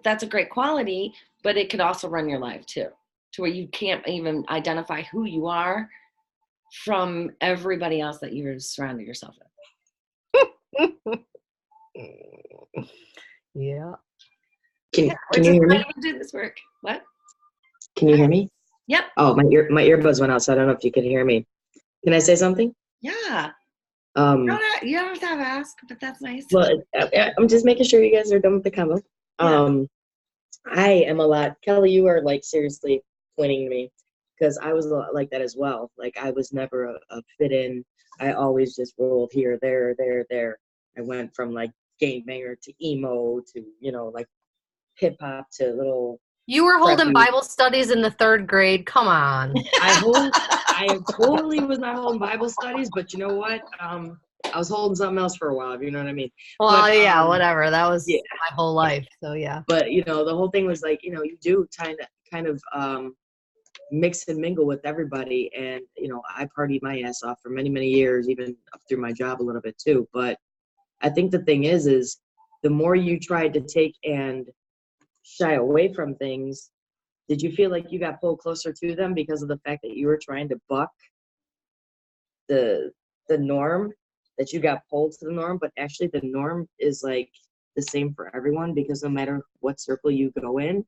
that's a great quality, but it could also run your life too, to where you can't even identify who you are from everybody else that you're surrounding yourself with. Yeah. Can you hear me? Do this work. What? Can you hear me? Yep. Oh, my earbuds went out, so I don't know if you can hear me. Can I say something? Yeah. You don't have to ask, but that's nice. Well, I'm just making sure you guys are done with the combo. Yeah. I am a lot. Kelly, you are like seriously pointing to me because I was a lot like that as well. Like I was never a fit in. I always just rolled here, there. I went from like gangbanger to emo to like hip hop to little. You were holding Bible studies in the 3rd grade. Come on. I totally was not holding Bible studies, but you know what? I was holding something else for a while, if you know what I mean. Well, but, whatever. That was my whole life. So yeah. But the whole thing was like, you do kind of mix and mingle with everybody, and I partied my ass off for many, many years, even up through my job a little bit too. But I think the thing is the more you tried to take and shy away from things, did you feel like you got pulled closer to them because of the fact that you were trying to buck the norm, that you got pulled to the norm? But actually the norm is like the same for everyone, because no matter what circle you go in,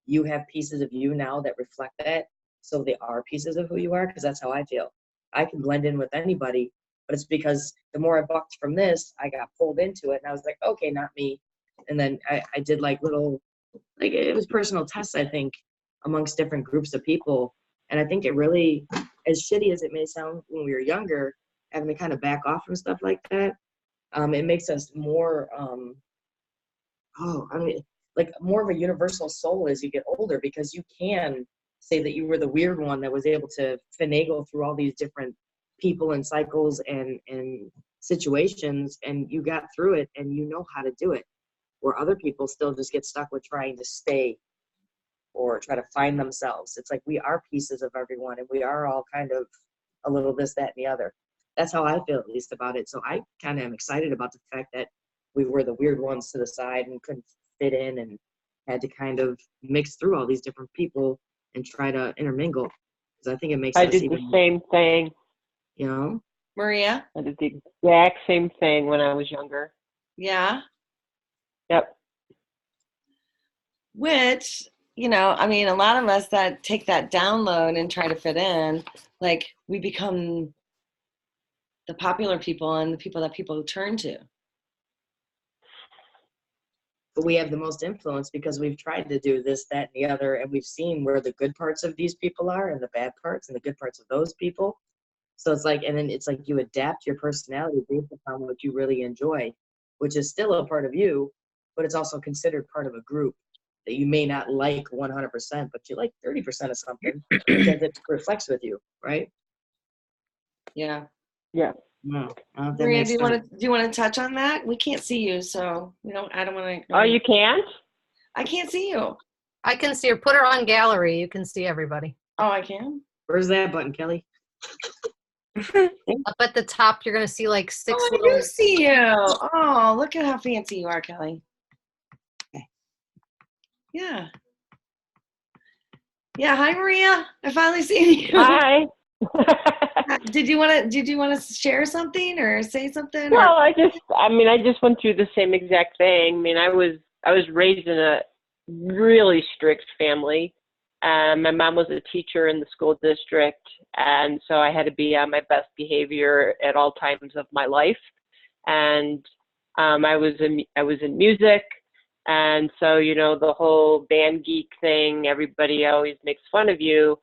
you have pieces of you now that reflect that. So they are pieces of who you are, because that's how I feel. I can blend in with anybody, but it's because the more I bucked from this, I got pulled into it, and I was like, okay, not me. And then I did like little, like it was personal tests, I think, amongst different groups of people. And I think it really, as shitty as it may sound when we were younger, having to kind of back off from stuff like that, it makes us more, like more of a universal soul as you get older, because you can say that you were the weird one that was able to finagle through all these different people and cycles and situations, and you got through it and you know how to do it, where other people still just get stuck with trying to stay or try to find themselves. It's like we are pieces of everyone, and we are all kind of a little this, that, and the other. That's how I feel, at least, about it. So I kind of am excited about the fact that we were the weird ones to the side and couldn't fit in and had to kind of mix through all these different people and try to intermingle. Because I think it makes I did the same thing. Maria? I did the exact same thing when I was younger. Yeah? Yep. Which, a lot of us that take that download and try to fit in, like, we become the popular people and the people that people turn to. But we have the most influence because we've tried to do this, that, and the other, and we've seen where the good parts of these people are and the bad parts and the good parts of those people. So it's like, and then it's like you adapt your personality based upon what you really enjoy, which is still a part of you, but it's also considered part of a group. that you may not like 100%, but you like 30% of something because it reflects with you, right? Yeah. Yeah. No, I don't think that Maria, makes do sense. you want to touch on that? We can't see you, so I don't want to. Oh, you can't? I can't see you. I can see her. Put her on gallery. You can see everybody. Oh, I can. Where's that button, Kelly? Up at the top, you're going to see like 6 Oh, I little. do see you. Oh, look at how fancy you are, Kelly. Yeah. Yeah. Hi, Maria. I finally seen you. Hi. Did you want to share something or say something? No, Or? I just went through the same exact thing. I mean, I was raised in a really strict family. My mom was a teacher in the school district, and so I had to be on my best behavior at all times of my life. And I was in music, and so the whole band geek thing. Everybody always makes fun of you,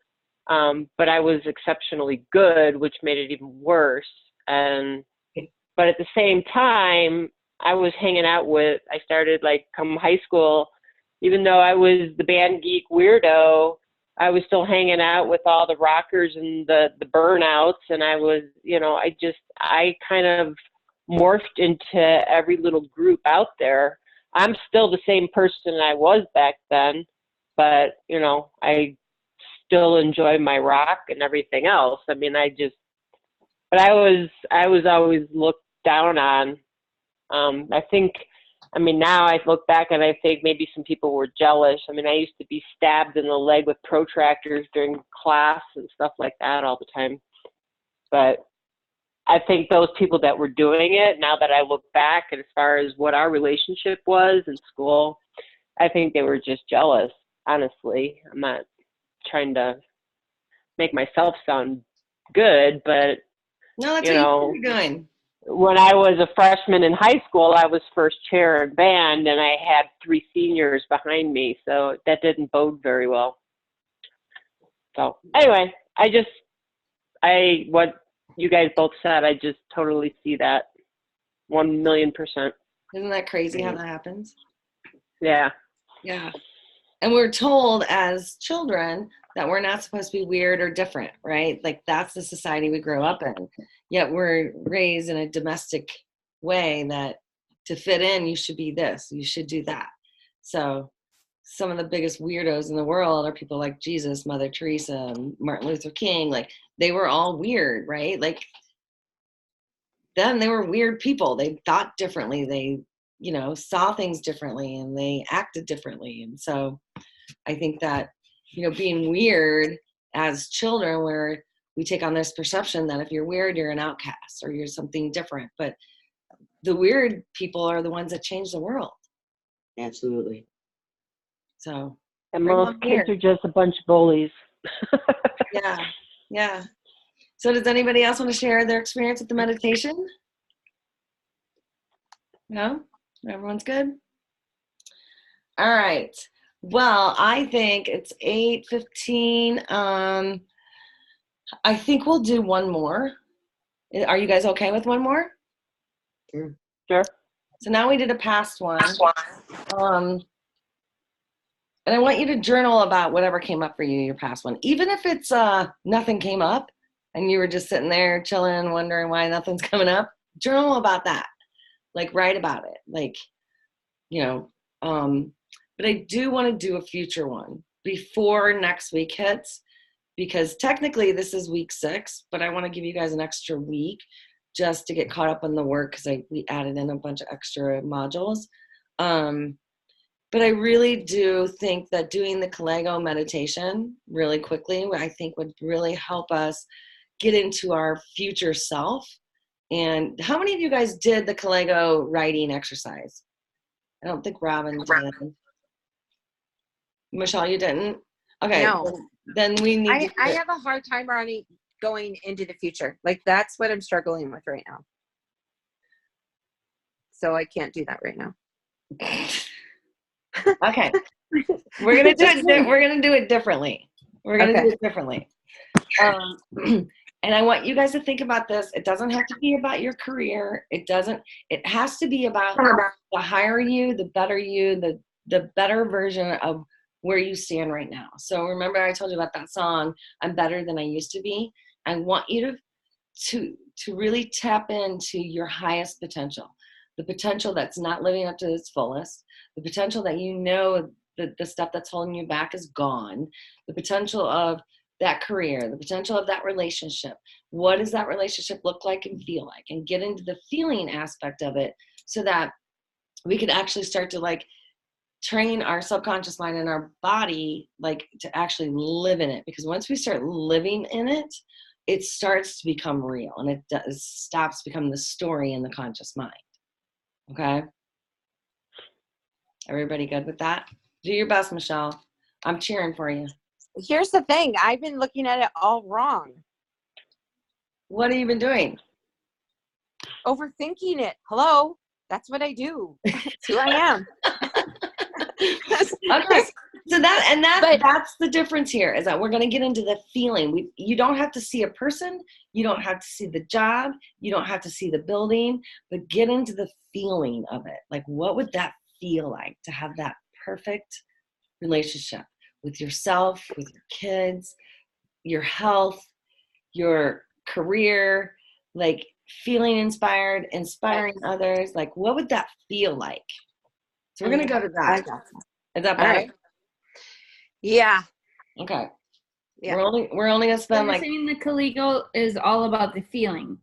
but I was exceptionally good, which made it even worse. But at the same time, I was hanging out with. I started come high school. Even though I was the band geek weirdo, I was still hanging out with all the rockers and the burnouts. And I was, I kind of morphed into every little group out there. I'm still the same person I was back then, but, I still enjoy my rock and everything else. I mean, but I was always looked down on. Now I look back and I think maybe some people were jealous. I mean, I used to be stabbed in the leg with protractors during class and stuff like that all the time. But I think those people that were doing it, now that I look back, and as far as what our relationship was in school, I think they were just jealous, honestly. I'm not trying to make myself sound good, but, No, that's what you're doing. When I was a freshman in high school, I was first chair in band, and I had 3 seniors behind me, so that didn't bode very well. So anyway, what you guys both said, I just totally see that 1,000,000%. Isn't that crazy how that happens? Yeah. Yeah. And we're told as children that we're not supposed to be weird or different, right? Like that's the society we grow up in. Yet we're raised in a domestic way that to fit in, you should be this, you should do that. So some of the biggest weirdos in the world are people like Jesus, Mother Teresa, Martin Luther King. Like they were all weird, right? Like then they were weird people. They thought differently. They, saw things differently and they acted differently. And so I think that, being weird as children where we take on this perception that if you're weird, you're an outcast or you're something different. But the weird people are the ones that change the world. Absolutely. So. And most kids are just a bunch of bullies. Yeah. Yeah. So does anybody else want to share their experience with the meditation? No? Everyone's good? All right. Well, I think it's 8:15. I think we'll do one more. Are you guys okay with one more? Sure. So now we did a past one. And I want you to journal about whatever came up for you, your past one. Even if it's nothing came up and you were just sitting there chilling, wondering why nothing's coming up, journal about that. Like write about it. But I do want to do a future one before next week hits, because technically this is week 6, but I want to give you guys an extra week just to get caught up on the work because we added in a bunch of extra modules. But I really do think that doing the Kalego meditation really quickly, I think would really help us get into our future self. And how many of you guys did the Kalego writing exercise? I don't think Robin did. Michelle, you didn't? Okay. No. Then we need I have a hard time already going into the future. Like that's what I'm struggling with right now. So I can't do that right now. Okay. We're gonna do it. We're gonna do it differently. We're gonna do it differently. And I want you guys to think about this. It doesn't have to be about your career. It has to be about the higher you, the better you, the better version of where you stand right now. So remember I told you about that song, I'm better than I used to be. I want you to really tap into your highest potential, the potential that's not living up to its fullest, the potential that you know that the stuff that's holding you back is gone, the potential of that career, the potential of that relationship. What does that relationship look like and feel like? And get into the feeling aspect of it so that we could actually start to like train our subconscious mind and our body like to actually live in it. Because once we start living in it, it starts to become real, and it stops becoming the story in the conscious mind. Okay? Everybody good with that? Do your best, Michelle. I'm cheering for you. Here's the thing. I've been looking at it all wrong. What have you been doing? Overthinking it. Hello? That's what I do. That's who I am. Okay. So that's the difference here, is that we're going to get into the feeling. You don't have to see a person, you don't have to see the job, you don't have to see the building, but get into the feeling of it. Like, what would that feel like to have that perfect relationship with yourself, with your kids, your health, your career, like feeling inspired, inspiring others? Like, what would that feel like? So we're going to go to that. Is that better? All right. Yeah. Okay. Yeah. We're only gonna So spend you're like, saying the Kaligo is all about the feeling.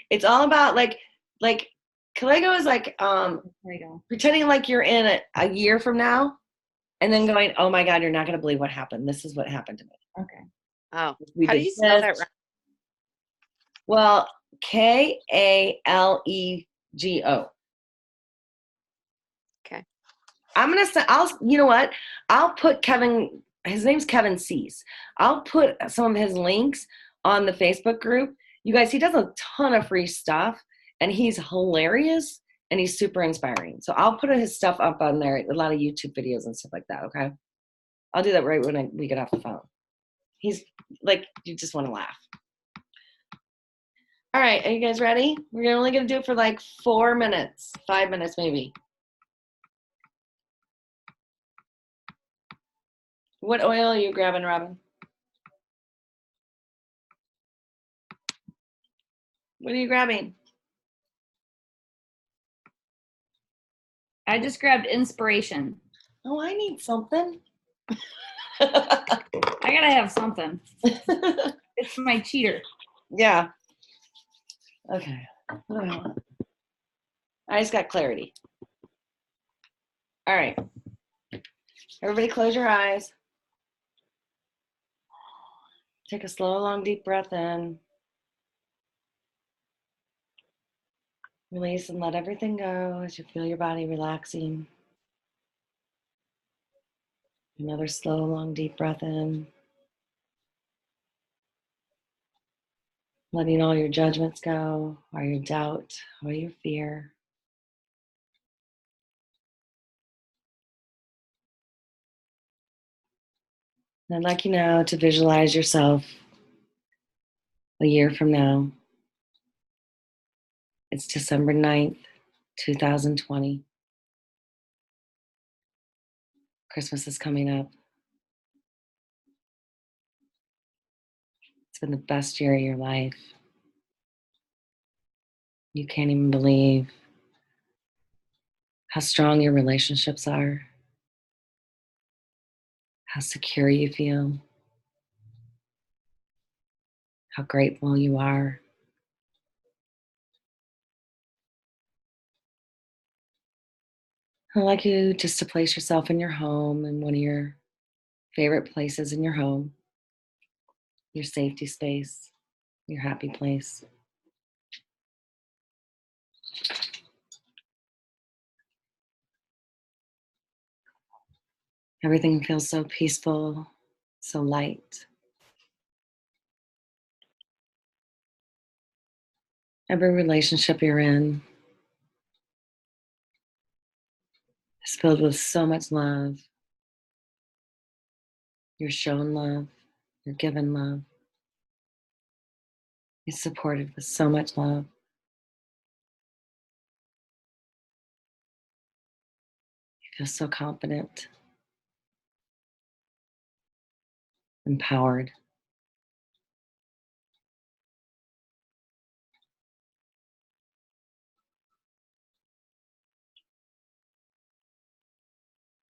it's all about like Kalego is like There you go. pretending like you're in a year from now, and then going, oh my God, you're not gonna believe what happened. This is what happened to me. Okay. Oh. We How do did you spell that this. right? Well, Kalego. Okay. I'm gonna say, you know what? I'll put Kevin. His name's Kevin Cease. I'll put some of his links on the Facebook group. You guys, he does a ton of free stuff, and he's hilarious, and he's super inspiring. So I'll put his stuff up on there, a lot of YouTube videos and stuff like that. Okay, I'll do that right when we get off the phone. He's like, you just want to laugh. All right, are you guys ready? We're only gonna do it for like 4 minutes, 5 minutes maybe. What oil are you grabbing, Robin? What are you grabbing? I just grabbed inspiration. Oh, I need something. I gotta have something. It's my cheater. Yeah. Okay. What do I want? I just got clarity. All right. Everybody close your eyes. Take a slow, long, deep breath in. Release and let everything go as you feel your body relaxing. Another slow, long, deep breath in. Letting all your judgments go, or your doubt, or your fear. And I'd like you now to visualize yourself a year from now. It's December 9th, 2020. Christmas is coming up. It's been the best year of your life. You can't even believe how strong your relationships are, how secure you feel, how grateful you are. I'd like you just to place yourself in your home, in one of your favorite places in your home, your safety space, your happy place. Everything feels so peaceful, so light. Every relationship you're in is filled with so much love. You're shown love, you're given love. You're supported with so much love. You Feel so confident, empowered.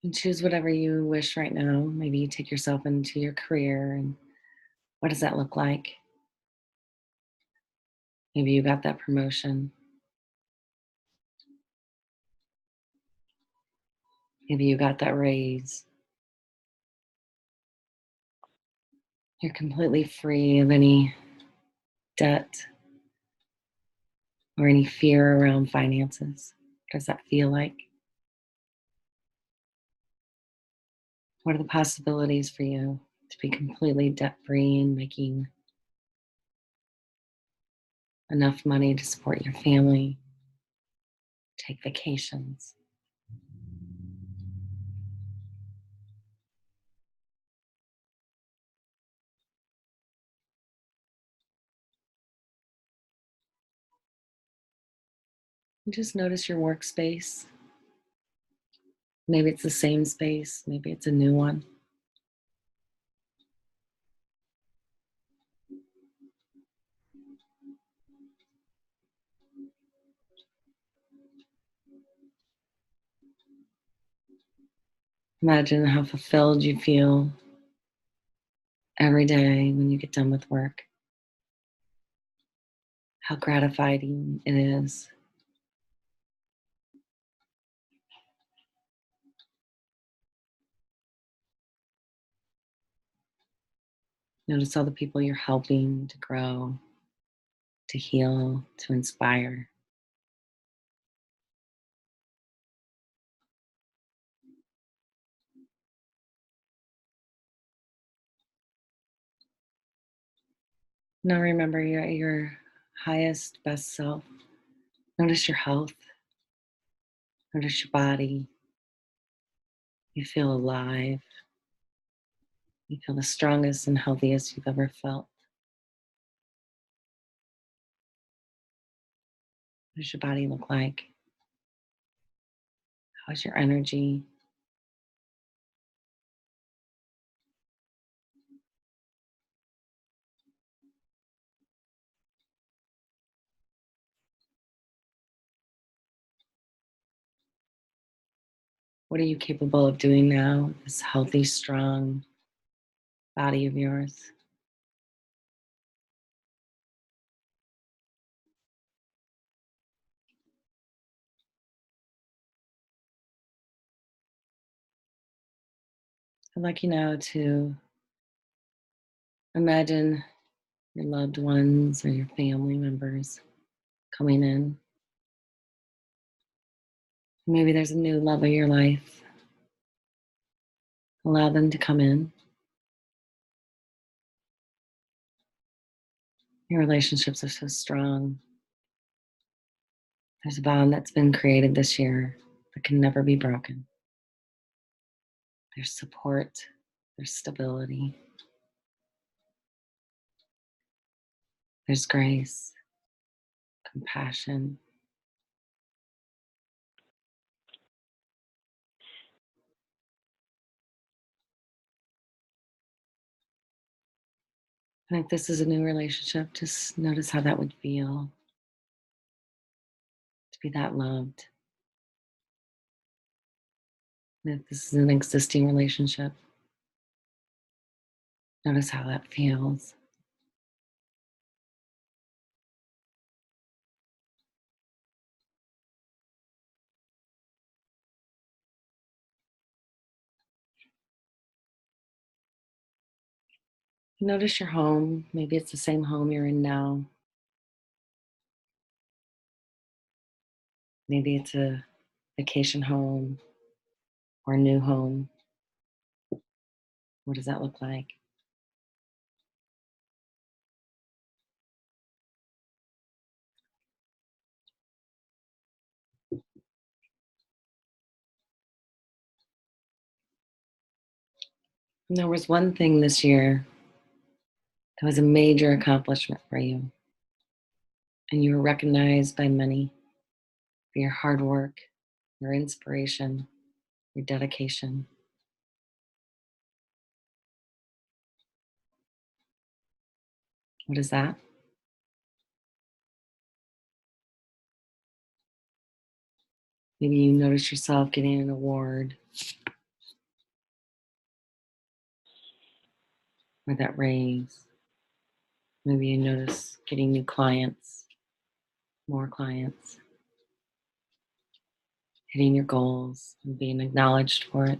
And choose whatever you wish right now. Maybe you take yourself into your career, and what does that look like? Maybe you got that promotion. Maybe you got that raise. You're completely free of any debt or any fear around finances. What does that feel like? What are the possibilities for you to be completely debt free and making enough money to support your family, take vacations? And just notice your workspace. Maybe it's the same space, maybe it's a new one. Imagine how fulfilled you feel every day when you get done with work. How gratifying it is. Notice all the people you're helping to grow, to heal, to inspire. Now remember you're at your highest, best self. Notice your health. Notice your body. You feel alive. You feel the strongest and healthiest you've ever felt. What does your body look like? How's your energy? What are you capable of doing now with this healthy, strong body of yours? I'd like you now to imagine your loved ones or your family members coming in. Maybe there's a new love of your life. Allow them to come in. Your relationships are so strong. There's a bond that's been created this year that can never be broken. There's support, there's stability, there's grace, compassion. And if this is a new relationship, just notice how that would feel to be that loved. And if this is an existing relationship, notice how that feels. Notice your home. Maybe it's the same home you're in now. Maybe it's a vacation home or a new home. What does that look like? And there was one thing this year that was a major accomplishment for you. And you were recognized by many for your hard work, your inspiration, your dedication. What is that? Maybe you notice yourself getting an award or that raise. Maybe you notice getting new clients, more clients, hitting your goals and being acknowledged for it.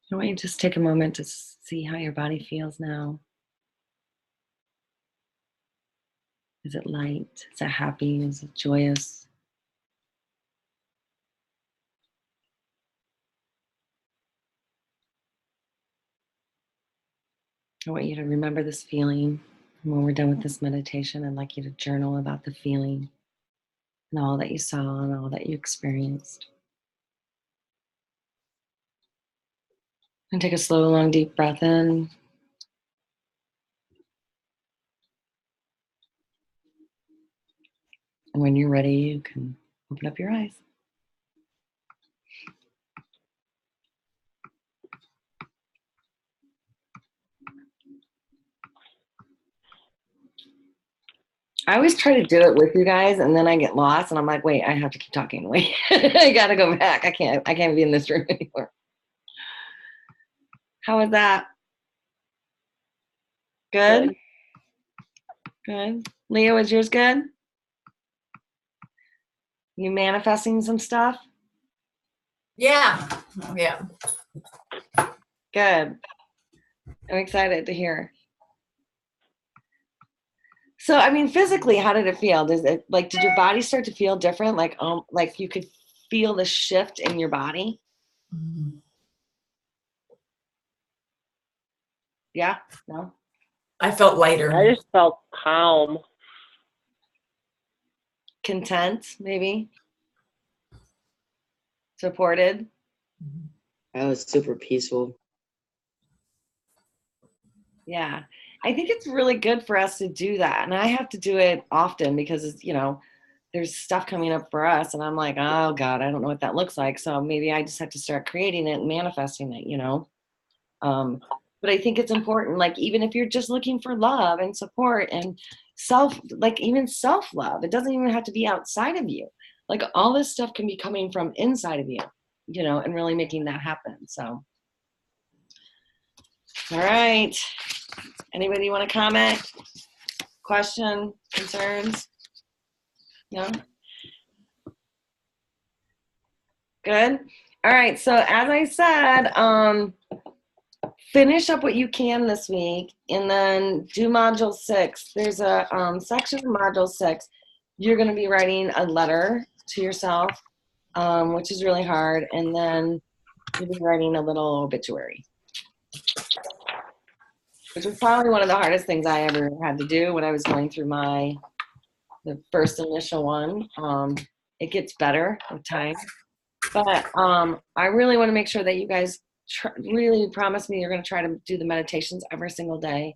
I want you to just take a moment to see how your body feels now. Is it light? Is it happy? Is it joyous? I want you to remember this feeling. And when we're done with this meditation, I'd like you to journal about the feeling and all that you saw and all that you experienced. And take a slow, long, deep breath in. And when you're ready, you can open up your eyes. I always try to do it with you guys, and then I get lost, and I'm like, wait, I have to keep talking. Wait, I gotta go back. I can't be in this room anymore. How was that? Good? Good. Leah, was yours good? You manifesting some stuff? Yeah. Yeah. Good. I'm excited to hear. So, I mean, physically, how did it feel? Did your body start to feel different? Like you could feel the shift in your body? Mhm. Yeah? No? I felt lighter. I just felt calm. Content, maybe? Supported? I was super peaceful. Yeah. I think it's really good for us to do that. And I have to do it often because, there's stuff coming up for us. And I'm like, oh, God, I don't know what that looks like. So maybe I just have to start creating it and manifesting it, But I think it's important, like, even if you're just looking for love and support and even self-love, it doesn't even have to be outside of you. Like, all this stuff can be coming from inside of you, and really making that happen. So, all right. Anybody want to comment? Question? Concerns? No? Good. All right. So as I said, finish up what you can this week and then do module 6. There's a section of module 6. You're going to be writing a letter to yourself, which is really hard. And then you'll be writing a little obituary, which was probably one of the hardest things I ever had to do when I was going through the first initial one. It gets better with time. But I really want to make sure that you guys really promise me you're going to try to do the meditations every single day.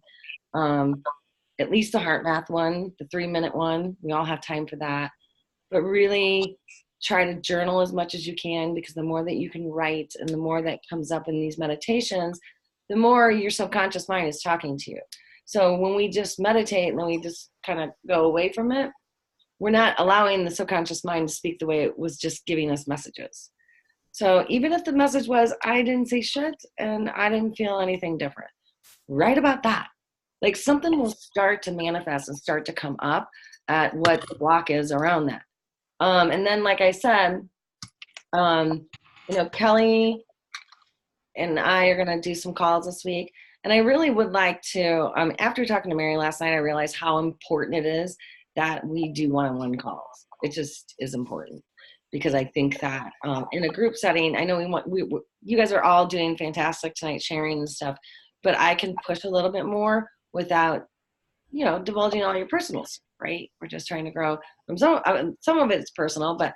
At least the heart math one, the 3-minute one. We all have time for that. But really try to journal as much as you can, because the more that you can write and the more that comes up in these meditations, the more your subconscious mind is talking to you. So when we just meditate and then we just kind of go away from it, we're not allowing the subconscious mind to speak the way it was just giving us messages. So even if the message was, I didn't say shit and I didn't feel anything different, write about that. Like, something will start to manifest and start to come up at what the block is around that. And then, like I said, Kelly and I are going to do some calls this week. And I really would like to, after talking to Mary last night, I realized how important it is that we do one-on-one calls. It just is important, because I think that in a group setting, I know you guys are all doing fantastic tonight, sharing and stuff, but I can push a little bit more without, divulging all your personals, right? We're just trying to grow from some of it's personal, but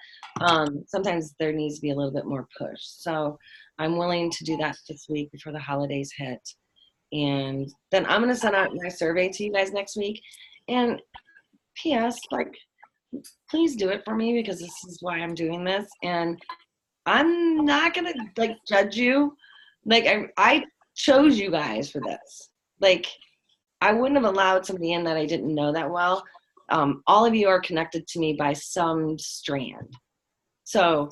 sometimes there needs to be a little bit more push. So I'm willing to do that this week before the holidays hit. And then I'm gonna send out my survey to you guys next week. And P.S. like, please do it for me because this is why I'm doing this. And I'm not gonna like judge you. Like I chose you guys for this. Like I wouldn't have allowed somebody in that I didn't know that well. All of you are connected to me by some strand. So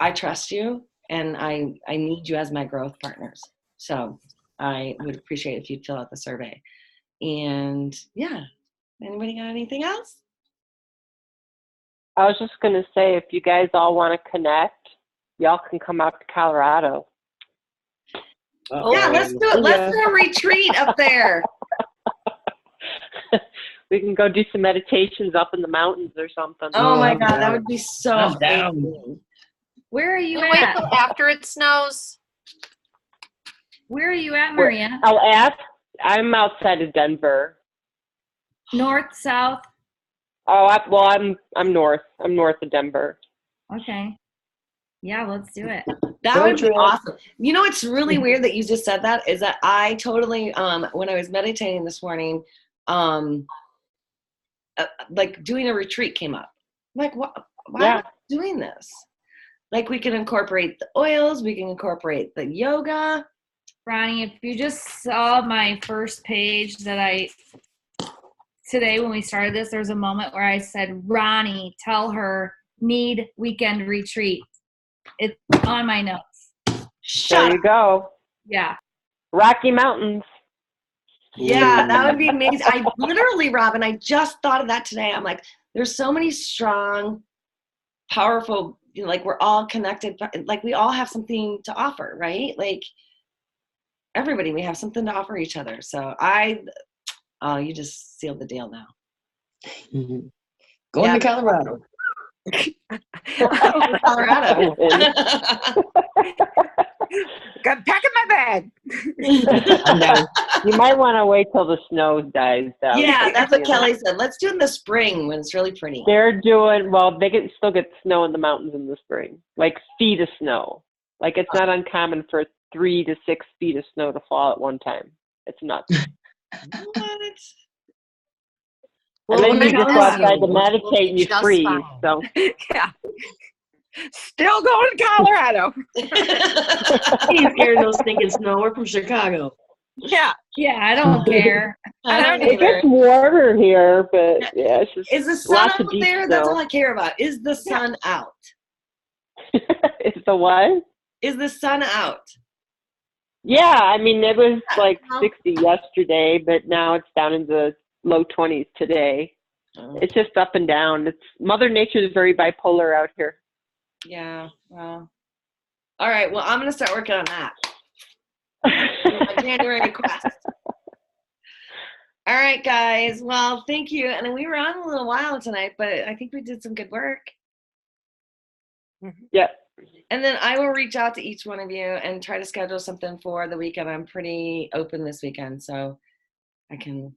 I trust you and I need you as my growth partners. So I would appreciate if you'd fill out the survey. And yeah, anybody got anything else? I was just going to say, if you guys all want to connect, y'all can come out to Colorado. Yeah, let's do it. Let's do a retreat up there. We can go do some meditations up in the mountains or something. Oh my I'm God, that down. would be so I'm down. amazing. Where are you You wait at? till after it snows. Where are you at, Maria? I'm outside of Denver. North, south? I'm north. I'm north of Denver. Okay. Yeah, let's do it. That Road would be trip. awesome. You know what's really weird that you just said that is that I totally when I was meditating this morning, like doing a retreat came up. I'm like, what? Why am I doing this? Like we can incorporate the oils, we can incorporate the yoga. Ronnie, if you just saw my first page that today when we started this, there was a moment where I said, Ronnie, tell her need weekend retreat. It's on my notes. There you go. Yeah. Rocky Mountains. Yeah, that would be amazing. I literally, Robin, I just thought of that today. I'm like, there's so many strong, powerful, you know, like we're all connected, like we all have something to offer, right? Like everybody, we have something to offer each other. So you just sealed the deal now. Going to Colorado. Colorado. Got packing my bag. You might want to wait till the snow dies down. Yeah, that's what Kelly said. Let's do it in the spring when it's really pretty. They're doing, well, they can still get snow in the mountains in the spring, like feet of snow. Like it's not uncommon for 3 to 6 feet of snow to fall at one time. It's nuts. What? And then you just go outside to meditate We'll be and you just freeze. fine. So Yeah. Still going to Colorado. He's scared of no stinking snow. We're from Chicago. Yeah. Yeah, I don't care. I don't it either. gets warmer here, but yeah, it's just Is the sun lots out of deep there? That's snow. all I care about. Is the sun out? It's the what? Is the sun out? Yeah, I mean, it was like 60 yesterday, but now it's down in the low 20s today. It's just up and down. Mother Nature is very bipolar out here. Yeah, well. All right, well, I'm going to start working on that. My January quest. All right, guys. Well, thank you. And we were on a little while tonight, but I think we did some good work. Yep. And then I will reach out to each one of you and try to schedule something for the weekend. I'm pretty open this weekend, so I can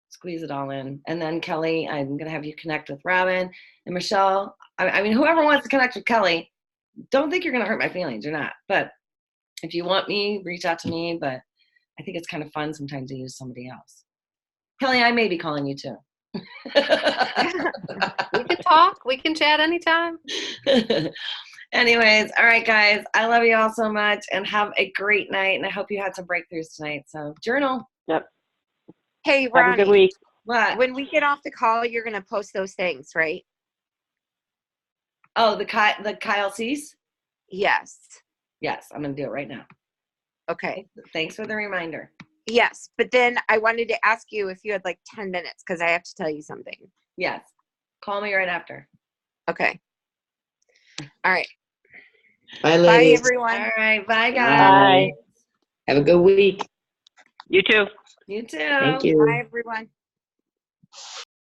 squeeze it all in. And then Kelly, I'm going to have you connect with Robin and Michelle. I mean, whoever wants to connect with Kelly, don't think you're going to hurt my feelings. You're not. But if you want me, reach out to me. But I think it's kind of fun sometimes to use somebody else. Kelly, I may be calling you too. We can talk. We can chat anytime. Anyways, all right, guys. I love you all so much and have a great night. And I hope you had some breakthroughs tonight. So journal. Yep. Hey, Have a good Ronnie, week. What? when we get off the call, you're going to post those things, right? Oh, the Kyle Cease? Yes. Yes, I'm going to do it right now. Okay. Thanks for the reminder. Yes. But then I wanted to ask you if you had like 10 minutes because I have to tell you something. Yes. Call me right after. Okay. All right. Bye, Bye, ladies. everyone. All right. Bye, guys. Bye. Have a good week. You too. You too. Thank you. Bye, everyone.